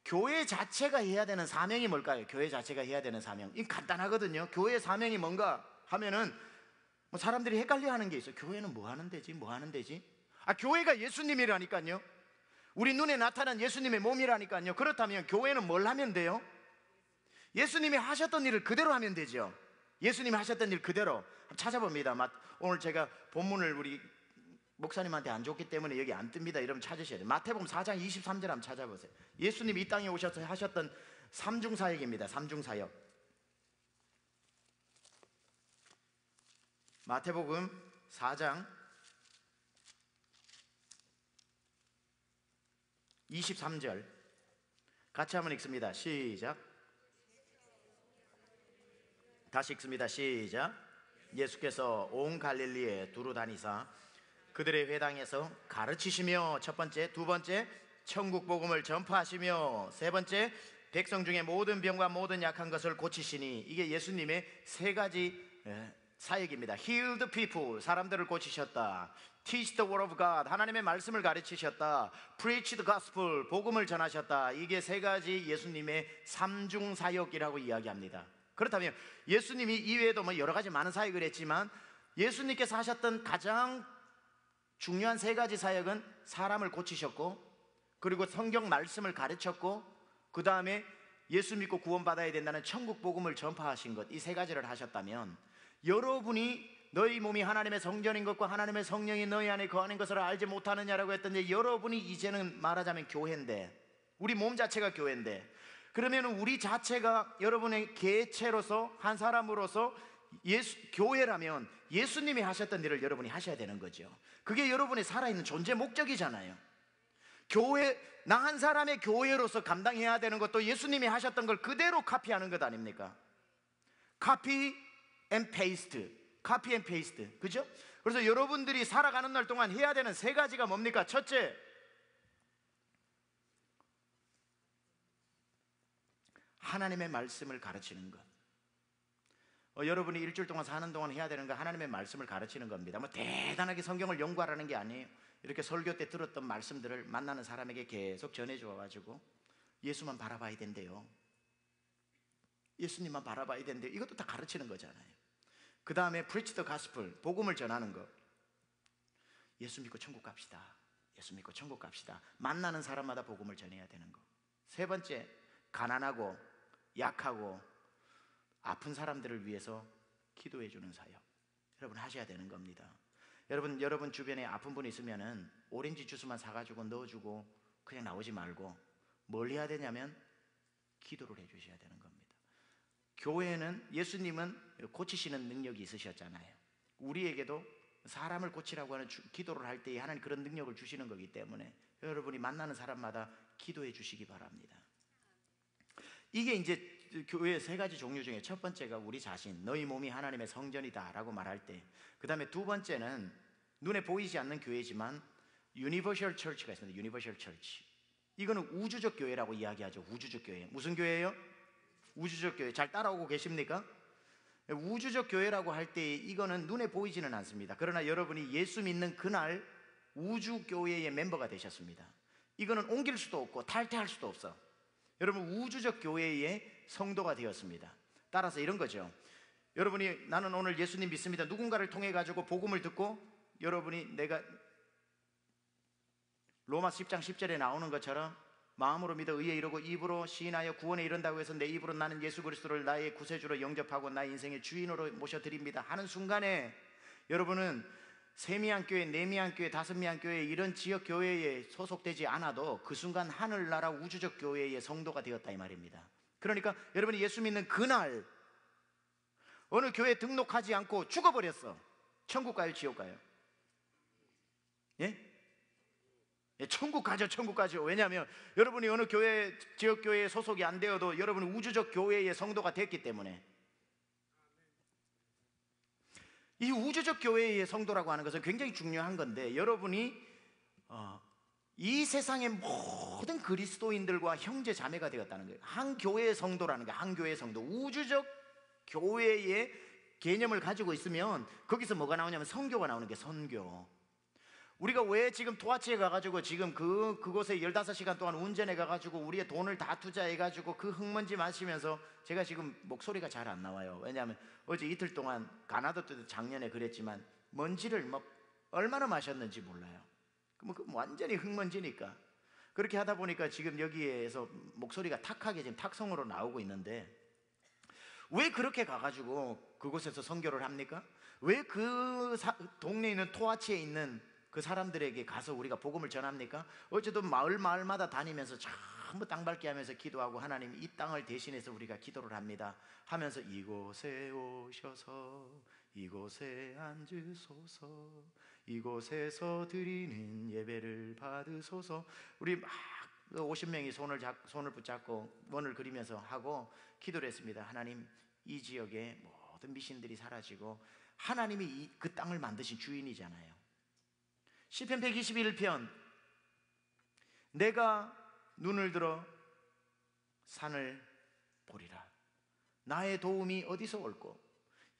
교회 자체가 해야 되는 사명이 뭘까요? 교회 자체가 해야 되는 사명, 이 간단하거든요. 교회의 사명이 뭔가 하면은 뭐 사람들이 헷갈려 하는 게 있어요. 교회는 뭐 하는 데지? 뭐 하는 데지? 교회가 예수님이라니까요. 우리 눈에 나타난 예수님의 몸이라니까요. 그렇다면 교회는 뭘 하면 돼요? 예수님이 하셨던 일을 그대로 하면 되죠. 예수님이 하셨던 일 그대로 찾아봅니다. 오늘 제가 본문을 우리 목사님한테 안 좋기 때문에 여기 안 뜹니다. 이러면 찾으셔야 돼요. 마태복음 4장 23절 한번 찾아보세요. 예수님이 이 땅에 오셔서 하셨던 삼중사역입니다. 삼중사역. 마태복음 4장 23절 같이 한번 읽습니다. 시작. 다시 읽습니다. 시작. 예수께서 온 갈릴리에 두루 다니사 그들의 회당에서 가르치시며, 첫 번째, 두 번째, 천국 복음을 전파하시며, 세 번째, 백성 중에 모든 병과 모든 약한 것을 고치시니. 이게 예수님의 세 가지 사역입니다. Heal the people, 사람들을 고치셨다. Teach the word of God, 하나님의 말씀을 가르치셨다. Preach the gospel, 복음을 전하셨다. 이게 세 가지 예수님의 삼중 사역이라고 이야기합니다. 그렇다면 예수님이 이외에도 뭐 여러 가지 많은 사역을 했지만, 예수님께서 하셨던 가장 중요한 세 가지 사역은 사람을 고치셨고, 그리고 성경 말씀을 가르쳤고, 그 다음에 예수 믿고 구원받아야 된다는 천국 복음을 전파하신 것, 이 세 가지를 하셨다면, 여러분이 너희 몸이 하나님의 성전인 것과 하나님의 성령이 너희 안에 거하는 것을 알지 못하느냐라고 했던데, 여러분이 이제는 말하자면 교회인데, 우리 몸 자체가 교회인데, 그러면 우리 자체가 여러분의 개체로서 한 사람으로서 교회라면 예수님이 하셨던 일을 여러분이 하셔야 되는 거죠. 그게 여러분의 살아있는 존재 목적이잖아요. 나 한 사람의 교회로서 감당해야 되는 것도 예수님이 하셨던 걸 그대로 카피하는 것 아닙니까? 카피 앤 페이스트, 카피 앤 페이스트, 그죠? 그래서 여러분들이 살아가는 날 동안 해야 되는 세 가지가 뭡니까? 첫째, 하나님의 말씀을 가르치는 것. 여러분이 일주일 동안 사는 동안 해야 되는 거 하나님의 말씀을 가르치는 겁니다. 뭐 대단하게 성경을 연구하라는 게 아니에요. 이렇게 설교 때 들었던 말씀들을 만나는 사람에게 계속 전해줘가지고 예수만 바라봐야 된대요. 예수님만 바라봐야 된대요. 이것도 다 가르치는 거잖아요. 그 다음에 preach the gospel, 복음을 전하는 거. 예수 믿고 천국 갑시다. 예수 믿고 천국 갑시다. 만나는 사람마다 복음을 전해야 되는 거. 세 번째, 가난하고 약하고 아픈 사람들을 위해서 기도해 주는 사역. 여러분 하셔야 되는 겁니다. 여러분 주변에 아픈 분이 있으면은 오렌지 주스만 사가지고 넣어주고 그냥 나오지 말고 뭘 해야 되냐면 기도를 해 주셔야 되는 겁니다. 교회는, 예수님은 고치시는 능력이 있으셨잖아요. 우리에게도 사람을 고치라고 하는 기도를 할 때 하나님 그런 능력을 주시는 거기 때문에 여러분이 만나는 사람마다 기도해 주시기 바랍니다. 이게 이제 교회의 세 가지 종류 중에 첫 번째가 우리 자신, 너희 몸이 하나님의 성전이다 라고 말할 때, 그 다음에 두 번째는 눈에 보이지 않는 교회지만 유니버셜 처치가 있습니다. 유니버셜 처치. 이거는 우주적 교회라고 이야기하죠. 우주적 교회. 무슨 교회예요? 우주적 교회. 잘 따라오고 계십니까? 우주적 교회라고 할 때 이거는 눈에 보이지는 않습니다. 그러나 여러분이 예수 믿는 그날 우주 교회의 멤버가 되셨습니다. 이거는 옮길 수도 없고 탈퇴할 수도 없어. 여러분 우주적 교회의 성도가 되었습니다. 따라서 이런 거죠. 여러분이 나는 오늘 예수님 믿습니다. 누군가를 통해 가지고 복음을 듣고 여러분이 내가 로마서 10장 10절에 나오는 것처럼 마음으로 믿어 의에 이르고 입으로 시인하여 구원에 이른다고 해서 내 입으로 나는 예수 그리스도를 나의 구세주로 영접하고 나의 인생의 주인으로 모셔드립니다 하는 순간에 여러분은 세미안교회, 네미안교회, 다섯미안교회 이런 지역 교회에 소속되지 않아도 그 순간 하늘나라 우주적 교회의 성도가 되었다 이 말입니다. 그러니까 여러분이 예수 믿는 그날 어느 교회에 등록하지 않고 죽어버렸어. 천국 가요, 지옥 가요? 예? 천국 가죠, 천국 가죠. 왜냐하면 여러분이 어느 교회, 지역 교회에 소속이 안 되어도 여러분은 우주적 교회의 성도가 됐기 때문에. 이 우주적 교회의 성도라고 하는 것은 굉장히 중요한 건데, 여러분이 이 세상의 모든 그리스도인들과 형제 자매가 되었다는 거예요. 한 교회의 성도라는 게, 한 교회의 성도, 우주적 교회의 개념을 가지고 있으면 거기서 뭐가 나오냐면 선교가 나오는 게 선교. 우리가 왜 지금 토하치에 가가지고 지금 그곳에 15시간 동안 운전해 가가지고 우리의 돈을 다 투자해가지고 그 흙먼지 마시면서, 제가 지금 목소리가 잘 안 나와요. 왜냐하면 어제 이틀 동안 가나다 때도 작년에 그랬지만 먼지를 막 얼마나 마셨는지 몰라요. 그럼 완전히 흙먼지니까. 그렇게 하다 보니까 지금 여기에서 목소리가 탁하게 지금 탁성으로 나오고 있는데, 왜 그렇게 가가지고 그곳에서 선교를 합니까? 왜 그 동네에 있는 토하치에 있는 그 사람들에게 가서 우리가 복음을 전합니까? 어제도 마을마다 다니면서 전부 땅 밟기 하면서 기도하고, 하나님 이 땅을 대신해서 우리가 기도를 합니다 하면서 이곳에 오셔서 이곳에 앉으소서, 이곳에서 드리는 예배를 받으소서. 우리 막 50명이 손을 붙잡고 원을 그리면서 하고 기도를 했습니다. 하나님, 이 지역의 모든 미신들이 사라지고 하나님이 그 땅을 만드신 주인이잖아요. 시편 121편, 내가 눈을 들어 산을 보리라. 나의 도움이 어디서 올꼬?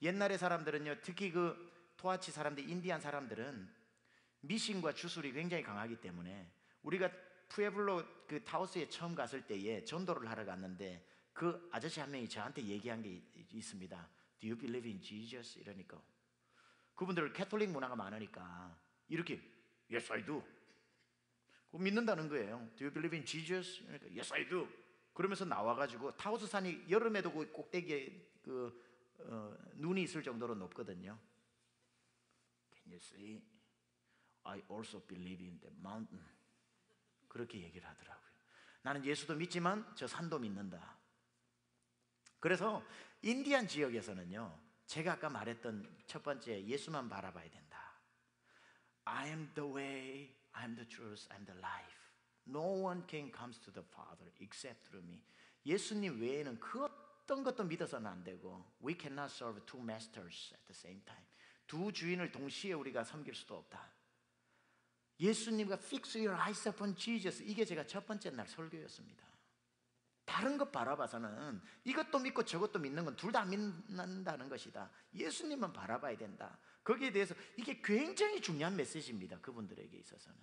옛날의 사람들은요, 특히 그 토하치 사람들, 인디안 사람들은 미신과 주술이 굉장히 강하기 때문에, 우리가 푸에블로 그 타오스에 처음 갔을 때에 전도를 하러 갔는데 그 아저씨 한 명이 저한테 얘기한 게 있습니다. Do you believe in Jesus? 이러니까 그분들 캐톨릭 문화가 많으니까 이렇게 Yes, I do. 믿는다는 거예요. Do you believe in Jesus? 그러니까 Yes, I do. 그러면서 나와가지고 타오스 산이 여름에도 그 꼭대기에 눈이 있을 정도로 높거든요. You see, I also believe in the mountain. 그렇게 얘기를 하더라고요. 나는 예수도 믿지만 저 산도 믿는다. 그래서 인디안 지역에서는요, 제가 아까 말했던 첫 번째 예수만 바라봐야 된다. I am the way, I am the truth, I am the life. No one can come to the Father except through me. 예수님 외에는 그 어떤 것도 믿어서는 안 되고, We cannot serve two masters at the same time. 두 주인을 동시에 우리가 섬길 수도 없다. 예수님과 Fix your eyes upon Jesus. 이게 제가 첫 번째 날 설교였습니다. 다른 것 바라봐서는 이것도 믿고 저것도 믿는 건 둘 다 믿는다는 것이다. 예수님만 바라봐야 된다. 거기에 대해서 이게 굉장히 중요한 메시지입니다. 그분들에게 있어서는.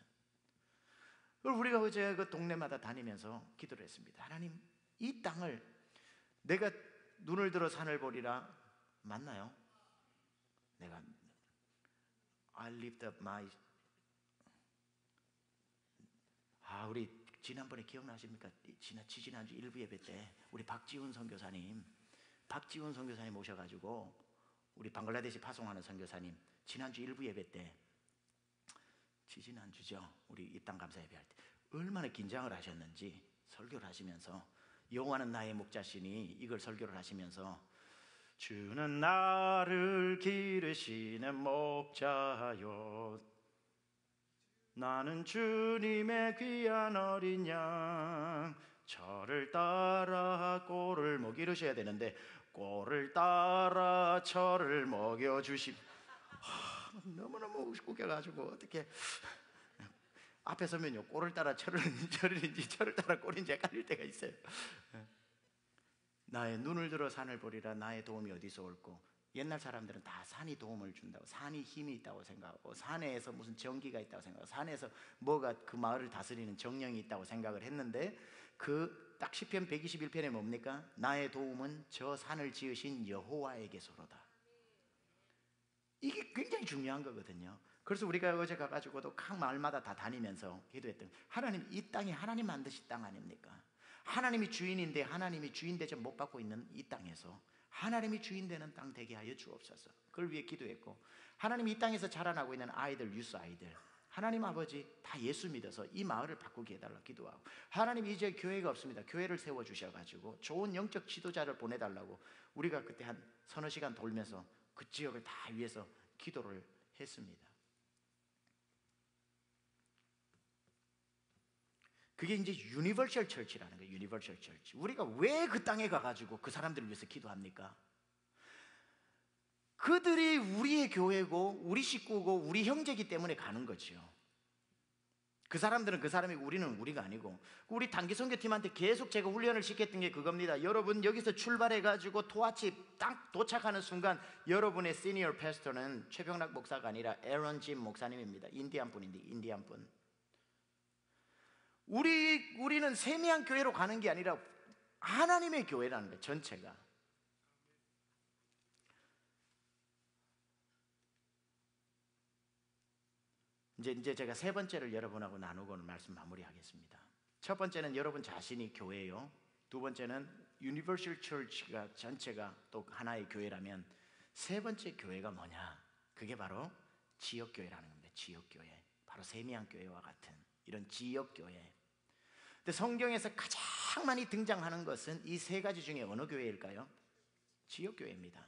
우리가 어제 그 동네마다 다니면서 기도를 했습니다. 하나님, 이 땅을 내가 눈을 들어 산을 보리라. 맞나요? 내가 I lift up my 우리 지난번에 기억나십니까? 지난주 일부 예배 때 우리 박지훈 선교사님 오셔가지고 우리 방글라데시 파송하는 선교사님 지난주 일부 예배 때 지난주죠. 우리 입당 감사 예배할 때 얼마나 긴장을 하셨는지 설교를 하시면서 여호와는 나의 목자시니 이걸 설교를 하시면서 주는 나를 기르시는 목자요 나는 주님의 귀한 어린 양 저를 따라 꼴을 이러셔야 되는데 꼴을 따라 저를 먹여주심. 너무너무 웃겨가지고 어떻게 앞에 서면요 꼴을 따라 저를인지 저를 따라 꼴인지 헷갈릴 때가 있어요. 나의 눈을 들어 산을 보리라. 나의 도움이 어디서 올꼬. 옛날 사람들은 다 산이 도움을 준다고, 산이 힘이 있다고 생각하고, 산에서 무슨 전기가 있다고 생각하고, 산에서 뭐가 그 마을을 다스리는 정령이 있다고 생각을 했는데 그 딱 시편 121편에 뭡니까? 나의 도움은 저 산을 지으신 여호와에게서로다. 이게 굉장히 중요한 거거든요. 그래서 우리가 어제 가가지고도 각 마을마다 다 다니면서 기도했던 하나님, 이 땅이 하나님 만드신 땅 아닙니까? 하나님이 주인인데 하나님이 주인 대접 못 받고 있는 이 땅에서 하나님이 주인 되는 땅 되게 하여 주옵소서. 그걸 위해 기도했고, 하나님이 이 땅에서 자라나고 있는 아이들, 유스 아이들, 하나님 아버지 다 예수 믿어서 이 마을을 바꾸게 해달라고 기도하고, 하나님 이제 교회가 없습니다. 교회를 세워주셔가지고 좋은 영적 지도자를 보내달라고 우리가 그때 한 서너 시간 돌면서 그 지역을 다 위해서 기도를 했습니다. 그게 이제 유니버셜 처치라는 거예요. 유니버셜 처치. 우리가 왜 그 땅에 가가지고 그 사람들을 위해서 기도합니까? 그들이 우리의 교회고 우리 식구고 우리 형제이기 때문에 가는 거죠. 그 사람들은 그 사람이고 우리는 우리가 아니고. 우리 단기 선교팀한테 계속 제가 훈련을 시켰던 게 그겁니다. 여러분 여기서 출발해가지고 토아치 딱 도착하는 순간 여러분의 시니어 패스터는 최병락 목사가 아니라 에런 짐 목사님입니다. 인디안 분인데, 인디안 분. 우리는 세미한 교회로 가는 게 아니라 하나님의 교회라는 거예요. 전체가. 이제 제가 세 번째를 여러분하고 나누고 오늘 말씀 마무리하겠습니다. 첫 번째는 여러분 자신이 교회예요. 두 번째는 유니버셜 처치가 전체가 또 하나의 교회라면, 세 번째 교회가 뭐냐? 그게 바로 지역 교회라는 겁니다. 지역 교회. 바로 세미한 교회와 같은 이런 지역 교회. 근데 성경에서 가장 많이 등장하는 것은 이 세 가지 중에 어느 교회일까요? 지역 교회입니다.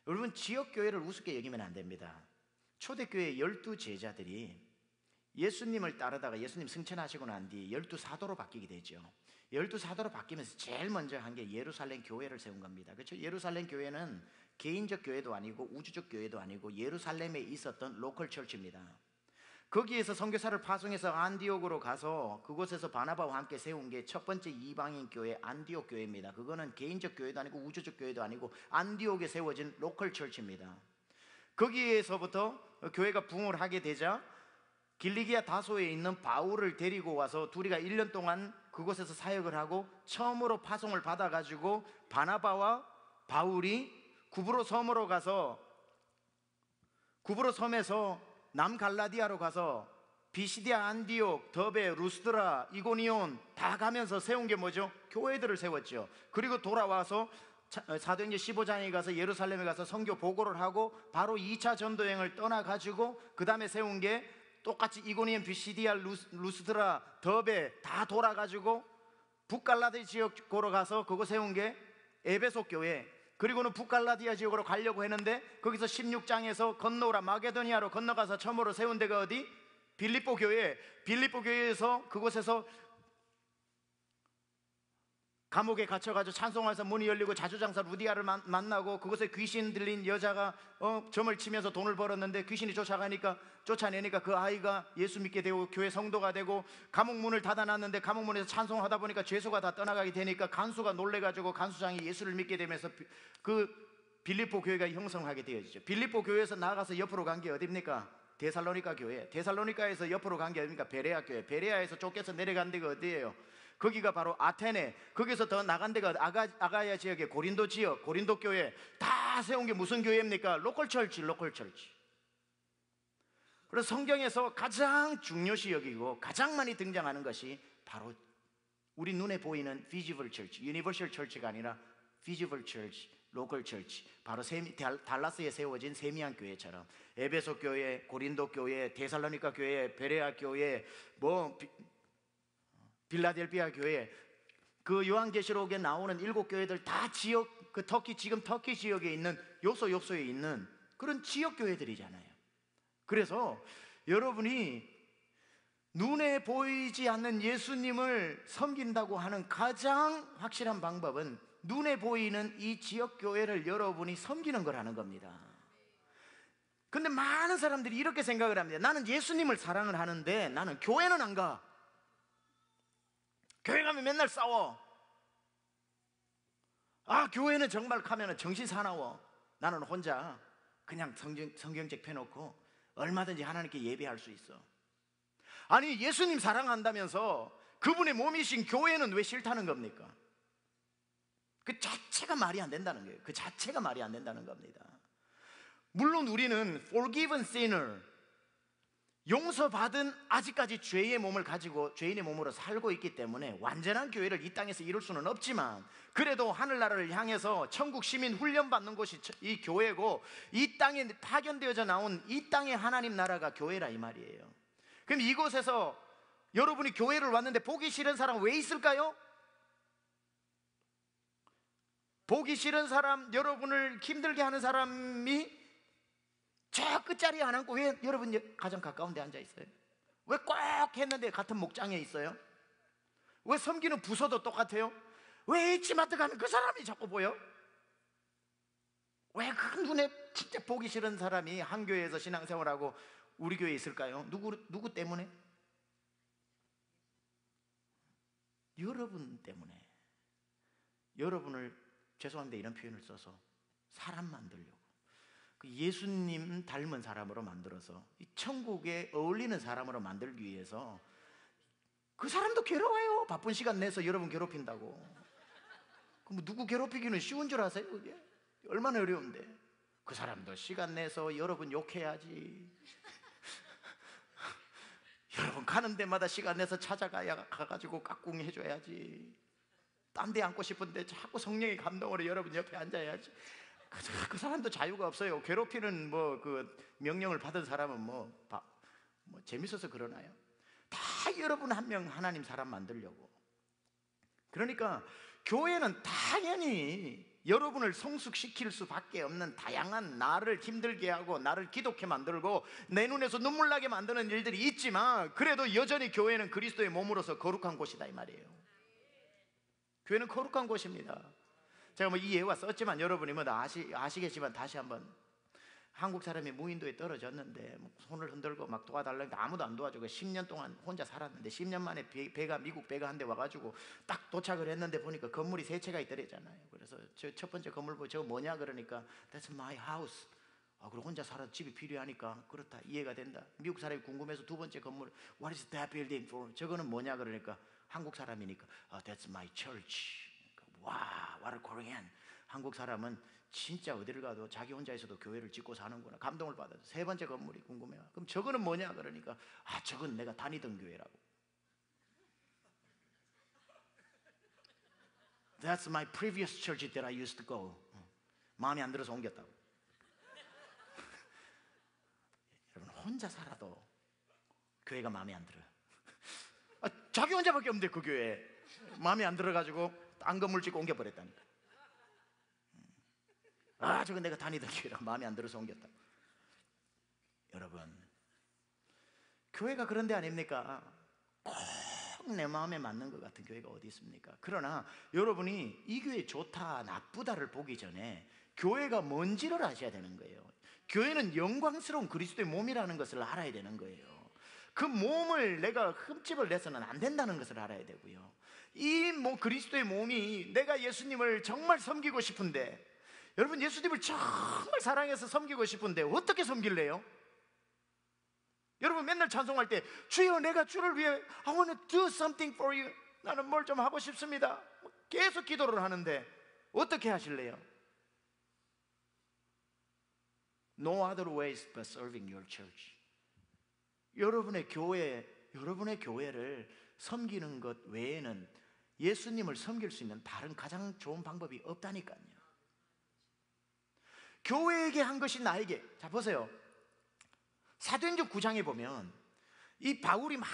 여러분, 지역 교회를 우습게 여기면 안 됩니다. 초대교회 12제자들이 예수님을 따르다가 예수님 승천하시고 난 뒤 12사도로 바뀌게 되죠. 12사도로 바뀌면서 제일 먼저 한 게 예루살렘 교회를 세운 겁니다. 그렇죠? 예루살렘 교회는 개인적 교회도 아니고 우주적 교회도 아니고 예루살렘에 있었던 로컬 처치입니다. 거기에서 선교사를 파송해서 안디옥으로 가서 그곳에서 바나바와 함께 세운 게 첫 번째 이방인 교회 안디옥 교회입니다. 그거는 개인적 교회도 아니고 우주적 교회도 아니고 안디옥에 세워진 로컬 처치입니다. 거기에서부터 교회가 부흥을 하게 되자 길리기아 다소에 있는 바울을 데리고 와서 둘이가 1년 동안 그곳에서 사역을 하고 처음으로 파송을 받아가지고 바나바와 바울이 구브로 섬으로 가서 구브로 섬에서 남갈라디아로 가서 비시디아, 안디옥, 더베, 루스드라, 이고니온 다 가면서 세운 게 뭐죠? 교회들을 세웠죠. 그리고 돌아와서 사도행전 15장에 가서 예루살렘에 가서 선교 보고를 하고 바로 2차 전도여행을 떠나가지고 그 다음에 세운 게 똑같이 이고니온, 비시디아, 루스드라, 더베 다 돌아가지고 북갈라디아 지역으로 가서 그거 세운 게 에베소 교회. 그리고는 북갈라디아 지역으로 가려고 했는데 거기서 16장에서 건너오라 마게도니아로 건너가서 처음으로 세운 데가 어디? 빌립보 교회. 빌립보 교회에서 그곳에서 감옥에 갇혀가지고 찬송하면서 문이 열리고 자주장사 루디아를 만나고 그곳에 귀신 들린 여자가 점을 치면서 돈을 벌었는데 귀신이 쫓아내니까 그 아이가 예수 믿게 되고 교회 성도가 되고, 감옥 문을 닫아놨는데 감옥 문에서 찬송하다 보니까 죄수가 다 떠나가게 되니까 간수가 놀래가지고 간수장이 예수를 믿게 되면서 그 빌립보 교회가 형성하게 되어지죠. 빌립보 교회에서 나가서 옆으로 간 게 어디입니까? 데살로니가 교회. 데살로니가에서 옆으로 간 게 어디입니까? 베레아 교회. 베레아에서 쫓겨서 내려간 데가 어디예요? 거기가 바로 아테네. 거기서 더 나간 데가 아가야 지역의 고린도 지역, 고린도 교회. 다 세운 게 무슨 교회입니까? 로컬 철치. 그래서 성경에서 가장 중요시 여기고 가장 많이 등장하는 것이 바로 우리 눈에 보이는 visible church, universal church가 아니라 visible church, local church. 바로 달라스에 세워진 세미한 교회처럼 에베소 교회, 고린도 교회, 데살로니가 교회, 베레아 교회, 빌라델비아 교회, 그 요한계시록에 나오는 7교회들 다 지역, 그 지금 터키 지역에 있는 요소에 있는 그런 지역 교회들이잖아요. 그래서 여러분이 눈에 보이지 않는 예수님을 섬긴다고 하는 가장 확실한 방법은 눈에 보이는 이 지역 교회를 여러분이 섬기는 거라는 겁니다. 근데 많은 사람들이 이렇게 생각을 합니다. 나는 예수님을 사랑을 하는데 나는 교회는 안 가. 교회 가면 맨날 싸워. 교회는 정말 가면 정신 사나워. 나는 혼자 그냥 성경책 펴놓고 얼마든지 하나님께 예배할 수 있어. 아니, 예수님 사랑한다면서 그분의 몸이신 교회는 왜 싫다는 겁니까? 그 자체가 말이 안 된다는 거예요. 그 자체가 말이 안 된다는 겁니다. 물론 우리는 forgiven sinner, 용서받은 아직까지 죄의 몸을 가지고 죄인의 몸으로 살고 있기 때문에 완전한 교회를 이 땅에서 이룰 수는 없지만, 그래도 하늘나라를 향해서 천국 시민 훈련받는 곳이 이 교회고, 이 땅에 파견되어져 나온 이 땅의 하나님 나라가 교회라 이 말이에요. 그럼 이곳에서 여러분이 교회를 왔는데 보기 싫은 사람 왜 있을까요? 보기 싫은 사람, 여러분을 힘들게 하는 사람이 저 끝자리에 안 앉고 왜 여러분 가장 가까운 데 앉아 있어요? 왜 꼭 했는데 같은 목장에 있어요? 왜 섬기는 부서도 똑같아요? 왜 H마트 가면 그 사람이 자꾸 보여? 왜 그 눈에 진짜 보기 싫은 사람이 한 교회에서 신앙생활하고 우리 교회에 있을까요? 누구 때문에? 여러분 때문에. 여러분을, 죄송한데 이런 표현을 써서, 사람 만들려고, 예수님 닮은 사람으로 만들어서 이 천국에 어울리는 사람으로 만들기 위해서, 그 사람도 괴로워요. 바쁜 시간 내서 여러분 괴롭힌다고. 그럼 누구 괴롭히기는 쉬운 줄 아세요? 그게 얼마나 어려운데. 그 사람도 시간 내서 여러분 욕해야지. 여러분 가는 데마다 시간 내서 가가지고 깍꿍 해줘야지. 딴 데 앉고 싶은데 자꾸 성령의 감동으로 여러분 옆에 앉아야지. 그 사람도 자유가 없어요. 괴롭히는 그 명령을 받은 사람은 재밌어서 그러나요? 다 여러분 한 명 하나님 사람 만들려고. 그러니까 교회는 당연히 여러분을 성숙시킬 수밖에 없는 다양한, 나를 힘들게 하고 나를 기독해 만들고 내 눈에서 눈물 나게 만드는 일들이 있지만, 그래도 여전히 교회는 그리스도의 몸으로서 거룩한 곳이다 이 말이에요. 교회는 거룩한 곳입니다. 제가 이 예화 썼지만 여러분이 아시겠지만 다시 한번, 한국 사람이 무인도에 떨어졌는데 손을 흔들고 막 도와달라는데 아무도 안 도와주고 10년 동안 혼자 살았는데 10년 만에 미국 배가 한 대 와가지고 딱 도착을 했는데 보니까 건물이 3채가 있더랬잖아요. 그래서 첫 번째 건물 보고 저거 뭐냐 그러니까 That's my house. 그리고 혼자 살아도 집이 필요하니까 그렇다, 이해가 된다. 미국 사람이 궁금해서 두 번째 건물 What is that building for? 저거는 뭐냐 그러니까 한국 사람이니까 That's my church. 와, what a Korean. 한국 사람은 진짜 어디를 가도 자기 혼자 있어도 교회를 짓고 사는구나, 감동을 받아서. 세 번째 건물이 궁금해요. 그럼 저거는 뭐냐 그러니까 저건 내가 다니던 교회라고. That's my previous church that I used to go. 마음에 안 들어서 옮겼다고. 여러분, 혼자 살아도 교회가 마음에 안 들어요. 자기 혼자밖에 없는데 그 교회 마음에 안 들어가지고 딴 건물 짓고 옮겨버렸다니까. 저건 내가 다니던 교회라 마음에 안 들어서 옮겼다. 여러분, 교회가 그런 데 아닙니까? 꼭 내 마음에 맞는 것 같은 교회가 어디 있습니까? 그러나 여러분이 이 교회 좋다 나쁘다를 보기 전에 교회가 뭔지를 아셔야 되는 거예요. 교회는 영광스러운 그리스도의 몸이라는 것을 알아야 되는 거예요. 그 몸을 내가 흠집을 내서는 안 된다는 것을 알아야 되고요. 이 그리스도의 몸이 내가 예수님을 정말 섬기고 싶은데, 여러분 예수님을 정말 사랑해서 섬기고 싶은데 어떻게 섬길래요? 여러분 맨날 찬송할 때 주여 내가 주를 위해 I want to do something for you, 나는 뭘 좀 하고 싶습니다, 계속 기도를 하는데 어떻게 하실래요? No other ways but serving your church. 여러분의 교회를 섬기는 것 외에는 예수님을 섬길 수 있는 다른 가장 좋은 방법이 없다니까요. 교회에게 한 것이 나에게. 자 보세요, 사도행전 9장에 보면 이 바울이 막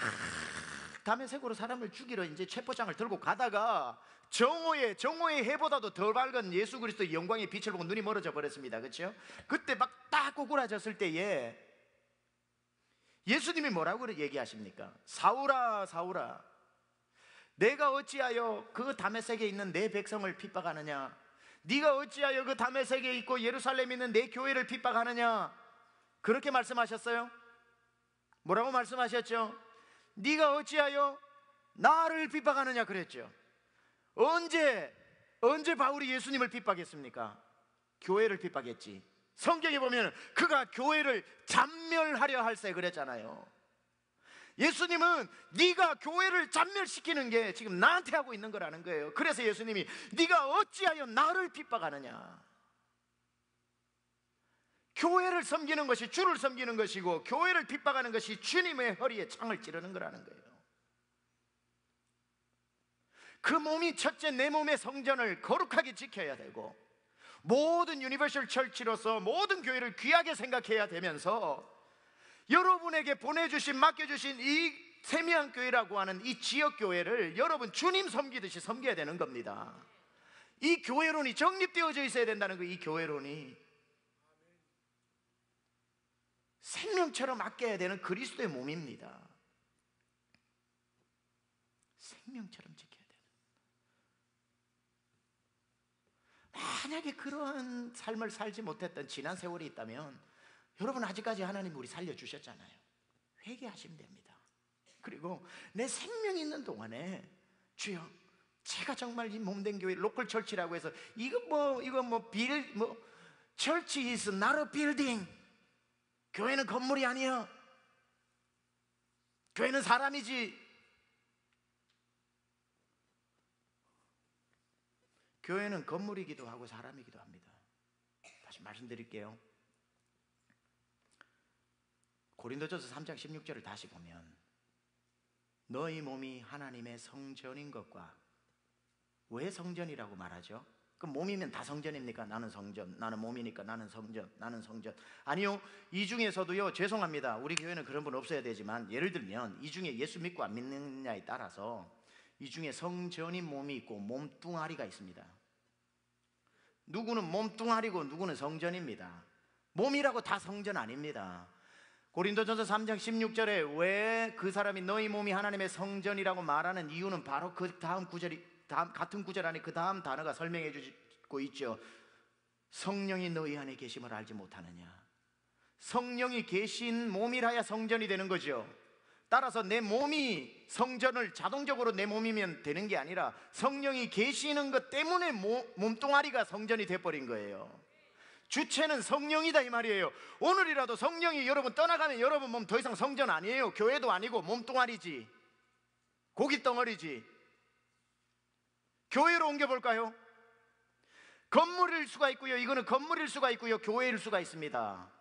다메섹으로 사람을 죽이러 이제 첩보장을 들고 가다가 정오의 해보다도 더 밝은 예수 그리스도의 영광의 빛을 보고 눈이 멀어져 버렸습니다. 그렇죠? 그때 막 딱 꼬꾸라졌을 때에 예수님이 뭐라고 얘기하십니까? 사울아 사울아, 내가 어찌하여 그 다메섹에 있는 내 백성을 핍박하느냐? 네가 어찌하여 그 다메섹에 있고 예루살렘에 있는 내 교회를 핍박하느냐? 그렇게 말씀하셨어요? 뭐라고 말씀하셨죠? 네가 어찌하여 나를 핍박하느냐 그랬죠. 언제 바울이 예수님을 핍박했습니까? 교회를 핍박했지. 성경에 보면 그가 교회를 잔멸하려 할세 그랬잖아요. 예수님은 네가 교회를 잔멸시키는 게 지금 나한테 하고 있는 거라는 거예요. 그래서 예수님이 네가 어찌하여 나를 핍박하느냐. 교회를 섬기는 것이 주를 섬기는 것이고 교회를 핍박하는 것이 주님의 허리에 창을 찌르는 거라는 거예요. 그 몸이 첫째 내 몸의 성전을 거룩하게 지켜야 되고, 모든 유니버셜 처치로서 모든 교회를 귀하게 생각해야 되면서 여러분에게 맡겨주신 이 세미한 교회라고 하는 이 지역 교회를 여러분 주님 섬기듯이 섬겨야 되는 겁니다. 이 교회론이 정립되어져 있어야 된다는 거예요. 이 교회론이 생명처럼 아껴야 되는 그리스도의 몸입니다. 생명처럼 지켜야 돼요. 만약에 그런 삶을 살지 못했던 지난 세월이 있다면 여러분 아직까지 하나님 우리 살려주셨잖아요. 회개하시면 됩니다. 그리고 내 생명이 있는 동안에 주여 제가 정말 이 몸된 교회 로컬 철치라고 해서 church is not a building. 교회는 건물이 아니야. 교회는 사람이지. 교회는 건물이기도 하고 사람이기도 합니다. 다시 말씀드릴게요. 고린도전서 3장 16절을 다시 보면 너희 몸이 하나님의 성전인 것과, 왜 성전이라고 말하죠? 그럼 몸이면 다 성전입니까? 나는 성전, 나는 몸이니까 나는 성전, 나는 성전. 아니요, 이 중에서도요, 죄송합니다, 우리 교회는 그런 분 없어야 되지만 예를 들면 이 중에 예수 믿고 안 믿느냐에 따라서 이 중에 성전인 몸이 있고 몸뚱아리가 있습니다. 누구는 몸뚱아리고 누구는 성전입니다. 몸이라고 다 성전 아닙니다. 고린도전서 3장 16절에 왜 그 사람이 너희 몸이 하나님의 성전이라고 말하는 이유는 바로 그 다음 구절이, 같은 구절 안에 그 다음 단어가 설명해 주고 있죠. 성령이 너희 안에 계심을 알지 못하느냐. 성령이 계신 몸이라야 성전이 되는 거죠. 따라서 내 몸이 성전을 자동적으로 내 몸이면 되는 게 아니라 성령이 계시는 것 때문에 몸뚱아리가 성전이 돼버린 거예요. 주체는 성령이다 이 말이에요. 오늘이라도 성령이 여러분 떠나가면 여러분 몸 더 이상 성전 아니에요. 교회도 아니고 몸뚱아리지, 고깃덩어리지. 교회로 옮겨볼까요? 건물일 수가 있고요, 이거는 건물일 수가 있고요, 교회일 수가 있습니다.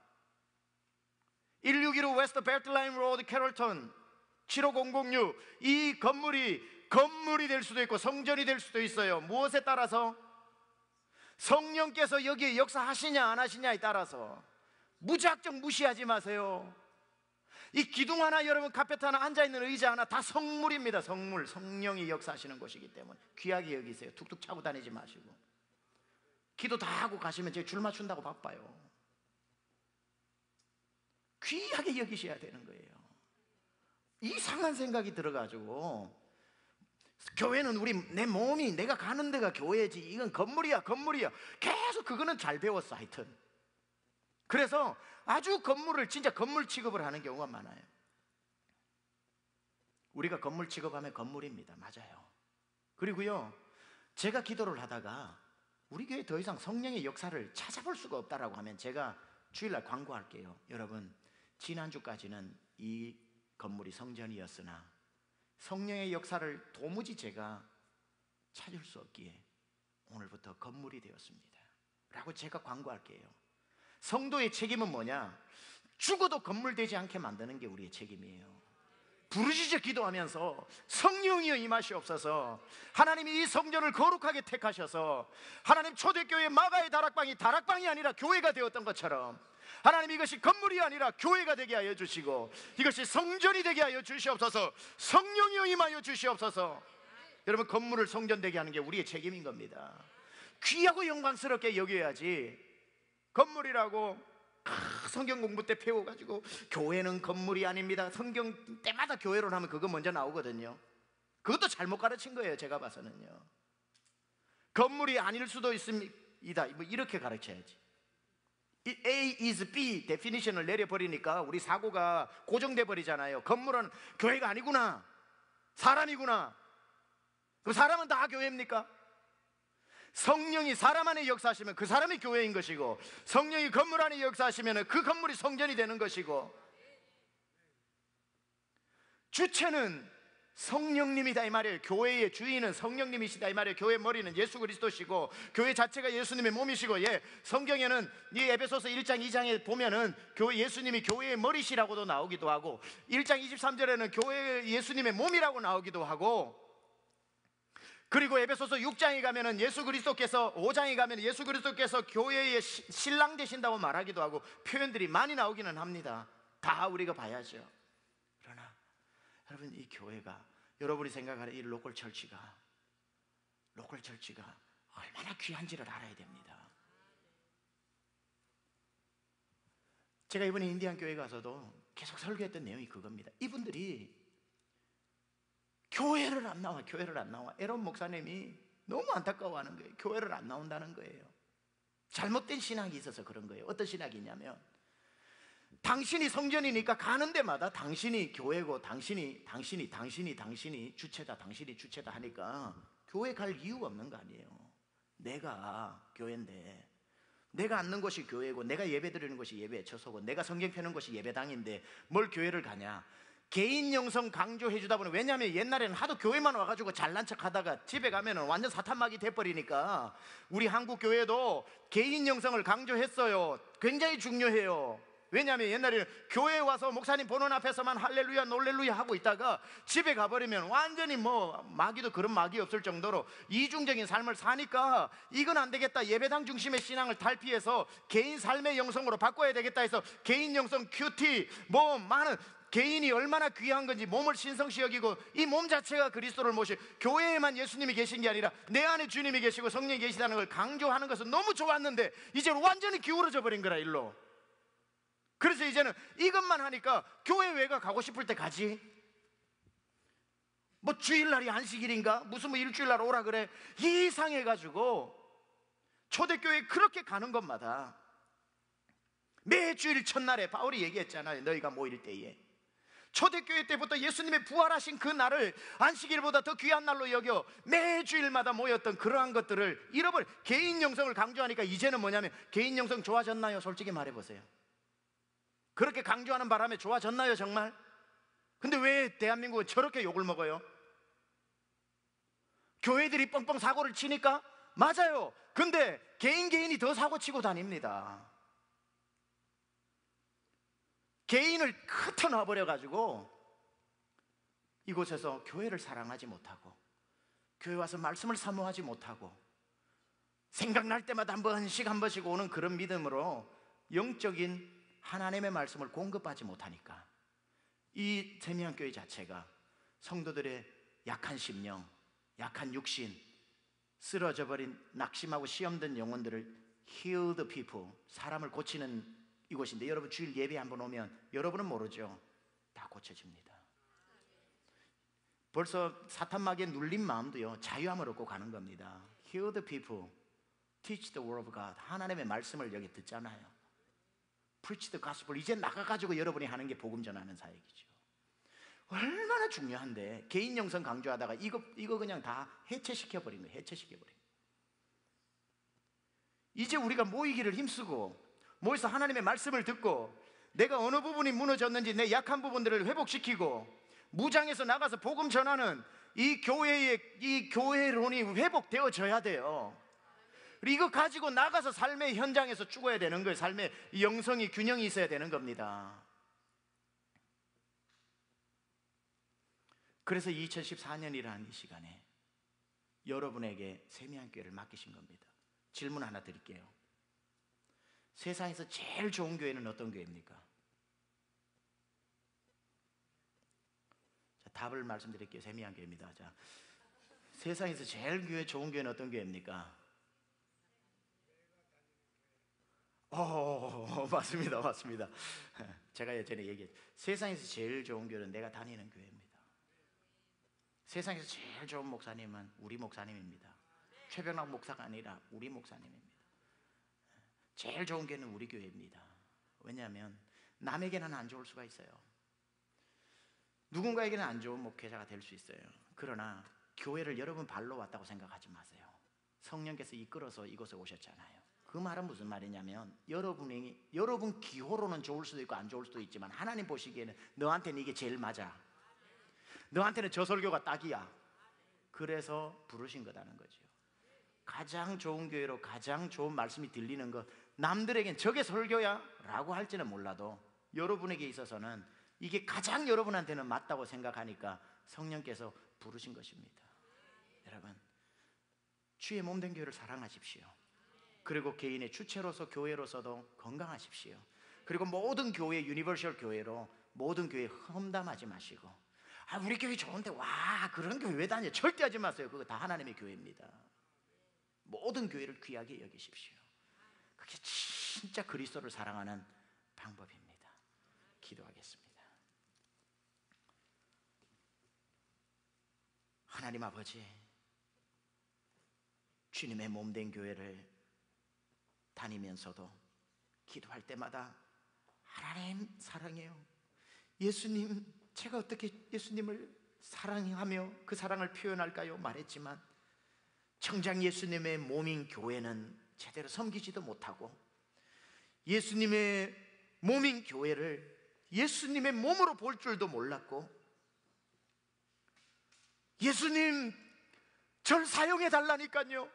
1615 웨스트 벨트라인 로드 캐롤턴 75006, 이 건물이 건물이 될 수도 있고 성전이 될 수도 있어요. 무엇에 따라서? 성령께서 여기에 역사하시냐 안 하시냐에 따라서. 무작정 무시하지 마세요. 이 기둥 하나, 여러분 카페트 하나, 앉아있는 의자 하나 다 성물입니다. 성물. 성령이 역사하시는 것이기 때문에 귀하게 여기세요. 툭툭 차고 다니지 마시고. 기도 다 하고 가시면 제가 줄 맞춘다고 바빠요. 귀하게 여기셔야 되는 거예요. 이상한 생각이 들어가지고 교회는 내 몸이, 내가 가는 데가 교회지, 이건 건물이야 건물이야, 계속 그거는 잘 배웠어. 하여튼 그래서 아주 건물을 진짜 건물 취급을 하는 경우가 많아요. 우리가 건물 취급하면 건물입니다. 맞아요. 그리고요, 제가 기도를 하다가 우리 교회 더 이상 성령의 역사를 찾아볼 수가 없다라고 하면 제가 주일날 광고할게요. 여러분, 지난주까지는 이 건물이 성전이었으나 성령의 역사를 도무지 제가 찾을 수 없기에 오늘부터 건물이 되었습니다 라고 제가 광고할게요. 성도의 책임은 뭐냐? 죽어도 건물 되지 않게 만드는 게 우리의 책임이에요. 부르짖어 기도하면서 성령이여 임하시옵소서. 하나님이 이 성전을 거룩하게 택하셔서 하나님 초대교회 마가의 다락방이 다락방이 아니라 교회가 되었던 것처럼 하나님 이것이 건물이 아니라 교회가 되게 하여 주시고 이것이 성전이 되게 하여 주시옵소서. 성령이여 임하여 주시옵소서. 여러분, 건물을 성전 되게 하는 게 우리의 책임인 겁니다. 귀하고 영광스럽게 여겨야지. 건물이라고 성경 공부 때 배워가지고 교회는 건물이 아닙니다. 성경 때마다 교회로 하면 그거 먼저 나오거든요. 그것도 잘못 가르친 거예요. 제가 봐서는요. 건물이 아닐 수도 있습니다. 뭐 이렇게 가르쳐야지. A is B 데피니션을 내려버리니까 우리 사고가 고정돼 버리잖아요. 건물은 교회가 아니구나, 사람이구나. 그럼 사람은 다 교회입니까? 성령이 사람 안에 역사하시면 그 사람이 교회인 것이고, 성령이 건물 안에 역사하시면 그 건물이 성전이 되는 것이고, 주체는 성령님이다 이 말이에요. 교회의 주인은 성령님이시다 이 말이에요. 교회 머리는 예수 그리스도시고 교회 자체가 예수님의 몸이시고, 성경에는 이 에베소서 1장 2장에 보면은 예수님이 교회의 머리시라고도 나오기도 하고, 1장 23절에는 교회 예수님의 몸이라고 나오기도 하고, 그리고 에베소서 6장에 가면은 예수 그리스도께서, 5장에 가면 예수 그리스도께서 교회의 신랑 되신다고 말하기도 하고, 표현들이 많이 나오기는 합니다. 다 우리가 봐야죠. 그러나 여러분, 이 교회가, 여러분이 생각하는 이 로컬 철치가 얼마나 귀한지를 알아야 됩니다. 제가 이번에 인디안 교회 가서도 계속 설교했던 내용이 그겁니다. 이분들이 교회를 안 나와. 에런 목사님이 너무 안타까워하는 거예요. 교회를 안 나온다는 거예요. 잘못된 신학이 있어서 그런 거예요. 어떤 신학이 있냐면, 당신이 성전이니까 가는 데마다 당신이 교회고 당신이 주체다, 당신이 주체다 하니까 교회 갈 이유가 없는 거 아니에요. 내가 교회인데, 내가 앉는 곳이 교회고, 내가 예배 드리는 곳이 예배의 처소고, 내가 성경 펴는 곳이 예배당인데 뭘 교회를 가냐? 개인 영성 강조해 주다 보니, 왜냐하면 옛날에는 하도 교회만 와가지고 잘난 척 하다가 집에 가면은 완전 사탄막이 돼버리니까 우리 한국 교회도 개인 영성을 강조했어요. 굉장히 중요해요. 왜냐하면 옛날에는 교회에 와서 목사님 보는 앞에서만 할렐루야 놀렐루야 하고 있다가 집에 가버리면 완전히 뭐 마귀도 그런 마귀 없을 정도로 이중적인 삶을 사니까 이건 안 되겠다, 예배당 중심의 신앙을 탈피해서 개인 삶의 영성으로 바꿔야 되겠다 해서 개인 영성 큐티, 뭐 많은, 개인이 얼마나 귀한 건지 몸을 신성시 여기고 이 몸 자체가 그리스도를 모시고 교회에만 예수님이 계신 게 아니라 내 안에 주님이 계시고 성령이 계시다는 걸 강조하는 것은 너무 좋았는데 이제 완전히 기울어져 버린 거라, 일로. 그래서 이제는 이것만 하니까 교회 외가 가고 싶을 때 가지. 뭐 주일날이 안식일인가? 무슨 뭐 일주일날 오라 그래? 이상해가지고 초대교회 그렇게 가는 것마다 매주일 첫날에 바울이 얘기했잖아요. 너희가 모일 때에. 초대교회 때부터 예수님의 부활하신 그 날을 안식일보다 더 귀한 날로 여겨 매주일마다 모였던 그러한 것들을 잃어버려. 개인 영성을 강조하니까 이제는 뭐냐면, 개인 영성 좋아졌나요? 솔직히 말해보세요. 그렇게 강조하는 바람에 좋아졌나요 정말? 근데 왜 대한민국은 저렇게 욕을 먹어요? 교회들이 뻥뻥 사고를 치니까? 맞아요. 근데 개인이 더 사고 치고 다닙니다. 개인을 흩어놔버려가지고 이곳에서 교회를 사랑하지 못하고 교회 와서 말씀을 사모하지 못하고 생각날 때마다 한 번씩 오는 그런 믿음으로 영적인 하나님의 말씀을 공급하지 못하니까 이 세미한교회 자체가 성도들의 약한 심령, 약한 육신, 쓰러져 버린 낙심하고 시험된 영혼들을 heal the people, 사람을 고치는 이곳인데, 여러분 주일 예배 한번 오면 여러분은 모르죠, 다 고쳐집니다. 벌써 사탄마귀에 눌린 마음도요, 자유함을 얻고 가는 겁니다. Heal the people, teach the word of God. 하나님의 말씀을 여기 듣잖아요. Preach the gospel. 이제 나가가지고 여러분이 하는 게 복음 전하는 사역이죠. 얼마나 중요한데, 개인 영성 강조하다가 이거 그냥 다 해체시켜버린 거예요. 해체시켜버린 거예요. 이제 우리가 모이기를 힘쓰고 모여서 하나님의 말씀을 듣고 내가 어느 부분이 무너졌는지 내 약한 부분들을 회복시키고 무장해서 나가서 복음 전하는 이 교회론이 회복되어져야 돼요. 이거 가지고 나가서 삶의 현장에서 죽어야 되는 거예요. 삶의 영성이 균형이 있어야 되는 겁니다. 그래서 2014년이라는 이 시간에 여러분에게 세미한교회를 맡기신 겁니다. 질문 하나 드릴게요. 세상에서 제일 좋은 교회는 어떤 교회입니까? 자, 답을 말씀드릴게요. 세미한교회입니다. 자, 세상에서 제일 좋은 교회는 어떤 교회입니까? 맞습니다. 맞습니다. 제가 예전에 얘기했죠. 세상에서 제일 좋은 교회는 내가 다니는 교회입니다. 세상에서 제일 좋은 목사님은 우리 목사님입니다. 최병락 목사가 아니라 우리 목사님입니다. 제일 좋은 교회는 우리 교회입니다. 왜냐하면 남에게는 안 좋을 수가 있어요. 누군가에게는 안 좋은 목회자가 될 수 있어요. 그러나 교회를 여러분 발로 왔다고 생각하지 마세요. 성령께서 이끌어서 이곳에 오셨잖아요. 그 말은 무슨 말이냐면, 여러분 기호로는 좋을 수도 있고 안 좋을 수도 있지만 하나님 보시기에는 너한테는 이게 제일 맞아. 너한테는 저 설교가 딱이야. 그래서 부르신 거다는 거죠. 가장 좋은 교회로 가장 좋은 말씀이 들리는 것, 남들에겐 저게 설교야? 라고 할지는 몰라도 여러분에게 있어서는 이게 가장 여러분한테는 맞다고 생각하니까 성령께서 부르신 것입니다. 여러분, 주의 몸된 교회를 사랑하십시오. 그리고 개인의 주체로서 교회로서도 건강하십시오. 그리고 모든 교회, 유니버셜 교회로 모든 교회 험담하지 마시고, 우리 교회 좋은데 와 그런 교회 왜 다녀? 절대 하지 마세요. 그거 다 하나님의 교회입니다. 모든 교회를 귀하게 여기십시오. 그게 진짜 그리스도를 사랑하는 방법입니다. 기도하겠습니다. 하나님 아버지, 주님의 몸된 교회를 다니면서도 기도할 때마다 하나님 사랑해요. 예수님, 제가 어떻게 예수님을 사랑하며 그 사랑을 표현할까요? 말했지만 정작 예수님의 몸인 교회는 제대로 섬기지도 못하고, 예수님의 몸인 교회를 예수님의 몸으로 볼 줄도 몰랐고, 예수님 절 사용해 달라니까요,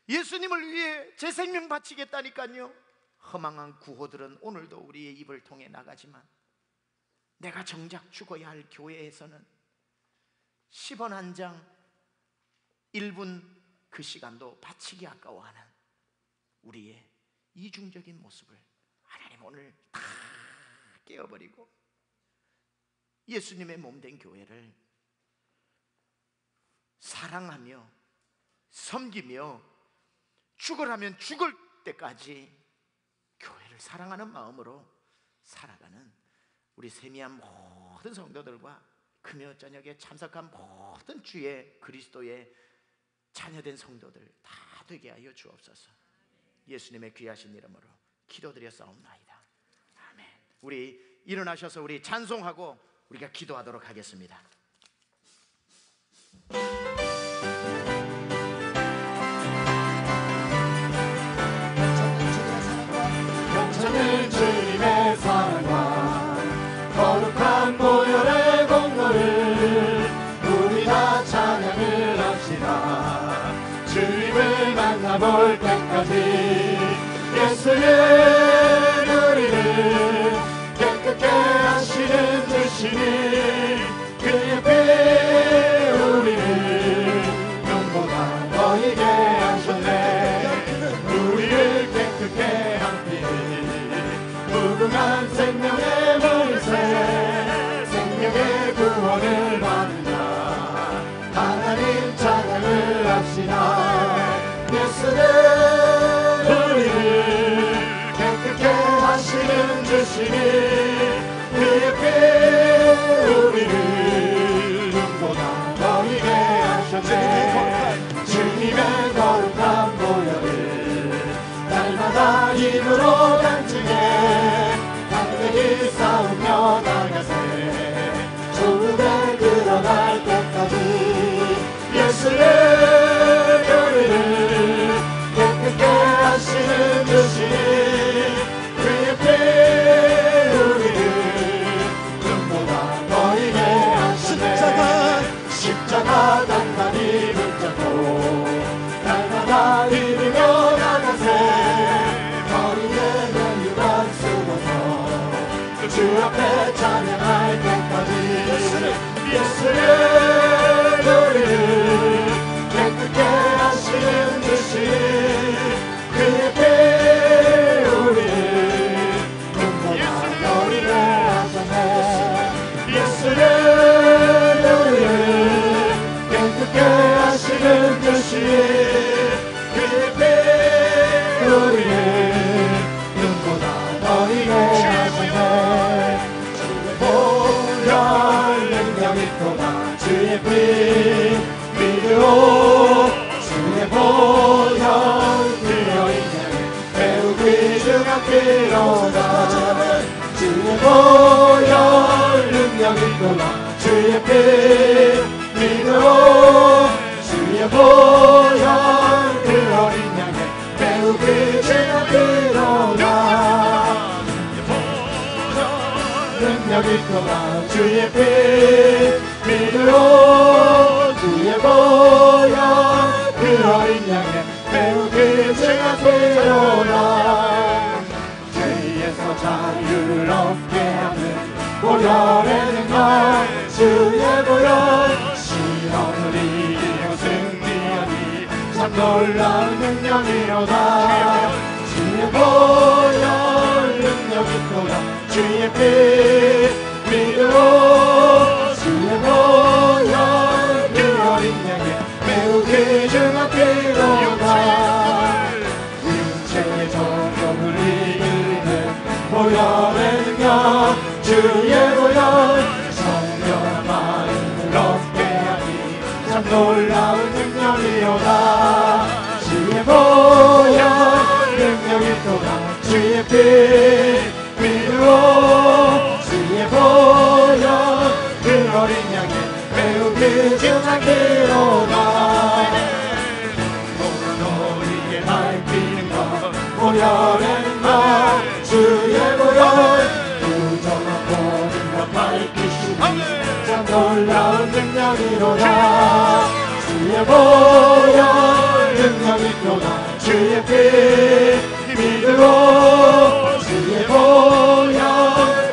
예수님을 위해 제 생명 바치겠다니까요. 허망한 구호들은 오늘도 우리의 입을 통해 나가지만 내가 정작 죽어야 할 교회에서는 10원 한 장 1분 그 시간도 바치기 아까워하는 우리의 이중적인 모습을 하나님 오늘 다 깨어버리고 예수님의 몸된 교회를 사랑하며 섬기며 죽으라면 죽을 때까지 교회를 사랑하는 마음으로 살아가는 우리 세미한 모든 성도들과 금요 저녁에 참석한 모든 주의 그리스도의 자녀된 성도들 다 되게 하여 주옵소서. 예수님의 귀하신 이름으로 기도드렸사옵나이다. 아멘. 우리 일어나셔서 우리 찬송하고 우리가 기도하도록 하겠습니다. 넘쳐는 주님의 사랑과 거룩한 보혈의 공로를 우리 다 찬양을 합시다. 주님을 만나볼 때까지 예수의 우리를 깨끗게 하시는 주시니 그 옆에 우리를 예수는 우리를 깨끗게 하시는 주시니 그의 피 우리를 눈보다 너희게 하셨네. 주님의 거룩한 보혈을 날마다 힘으로 간증해 담대히 싸우며 나가세. 조국에 들어갈 때까지 예수는 우리를 깨끗게 하시는 주시니 그의 피 우리를 눈보다 너희게 하시네. 십자가 단단히 붙잡고 날마다 이르며 나가세. 거리에 연유가 쓰고서 주 앞에 찬양할 때까지 예수는 우리를 깨끗게 하시는 주시니 그의 피 우리를 눈보다 너희게 하셨네. 예수는 우리를 깨끗게 하시는 주시니 그의 피 우리를 눈보다 너희게 하셨네. 주의 보혈 능력 있도다. 주의 피 믿으오. 주의 보혈 흘러있네. 매우 귀중한 피로다. 주의 보혈 능력 있도다. 주의 피 믿으오. 주의 보혈 흘러있는 양에 매우 귀중한 피로다. 능력 있도다. 주의 피 믿으오. 주의 보혈 흘러있는 양에 매우 귀중한 피로다. 죄에서 자유를 얻게 하는 보혈의 능력. 주의 보혈 시험을 이기고 승리하니 참 놀라운 능력이로다. 주의 보혈 능력 있도다. 주의 피 믿으오. 주의 보혈 그 어린 양에 매우 귀중한 피로다. 육체의 정욕을 이기는 보혈의 능력. 주의 보혈 성령한 마음을 얻게 하니 참 놀라운 능력이로다. 주의 보혈 능력 있도다. 주의 피 믿으오. 주의 보혈 그 어린 양에 매우 귀중한 피로다. 너희에게 밝히는 것 보혈의 능력. 주의 보혈 부정한 모든 것 밝히시니 참 놀라운 능력이로다. 주의 보혈 능력 있도다. 주의 피 믿으오. 주의 보혈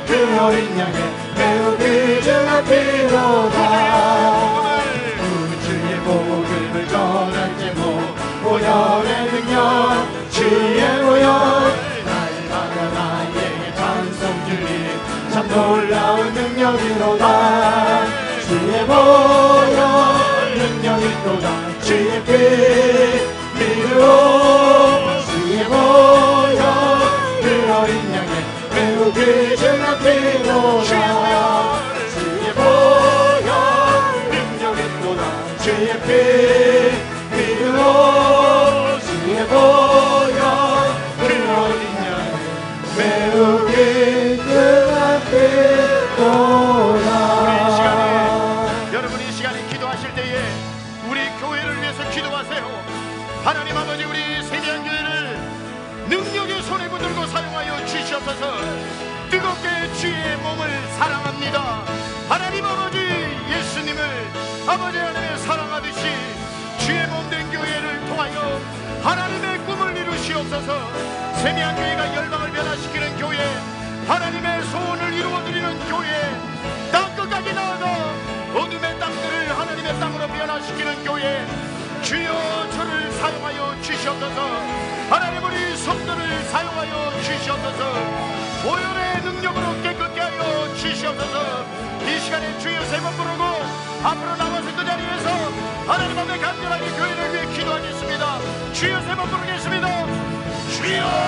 그 어린 양에 매우 귀중한 피로다. 주의 복음을 전할 제목 보혈의 능력. 주의 보혈 날마다 나에게 찬송 주니 참 놀라운 능력이로다. 주의 보혈 능력 있도다. 주의 피 믿으오. 주의 보혈 그 어린 양에 매우 귀중한 피로다. 주의 보혈 능력 있도다. 주의 피 믿으오. 주의 보혈 그 어린 양에 매우 귀중한 피로다. 여러분 이 시간에 기도하실 때에 우리 교회를 위해서 기도하세요. 하나님 아버지 우리 세미한교회를 능력의 손에 붙들고 사용하여 주시옵소서. 뜨겁게 주의 몸을 사랑합니다. 하나님 아버지 예수님을 아버지 하나님의 사랑하듯이 주의 몸된 교회를 통하여 하나님의 꿈을 이루시옵소서. 세미한교회가 열방을 변화시키는 교회, 하나님의 소원을 이루어드리는 교회, 땅끝까지 나아가 어둠의 땅들을 하나님의 땅으로 변화시키는 교회, 주여 저를 사용하여 주시옵소서. 하나님 우리 성도를 사용하여 주시옵소서. 보혈의 능력으로 깨끗게 하여 주시옵소서. 이 시간에 주여 세 번 부르고 앞으로 나와서 그 자리에서 하나님 앞에 간절하게 교회를 위해 기도하겠습니다. 주여 세 번 부르겠습니다. 주여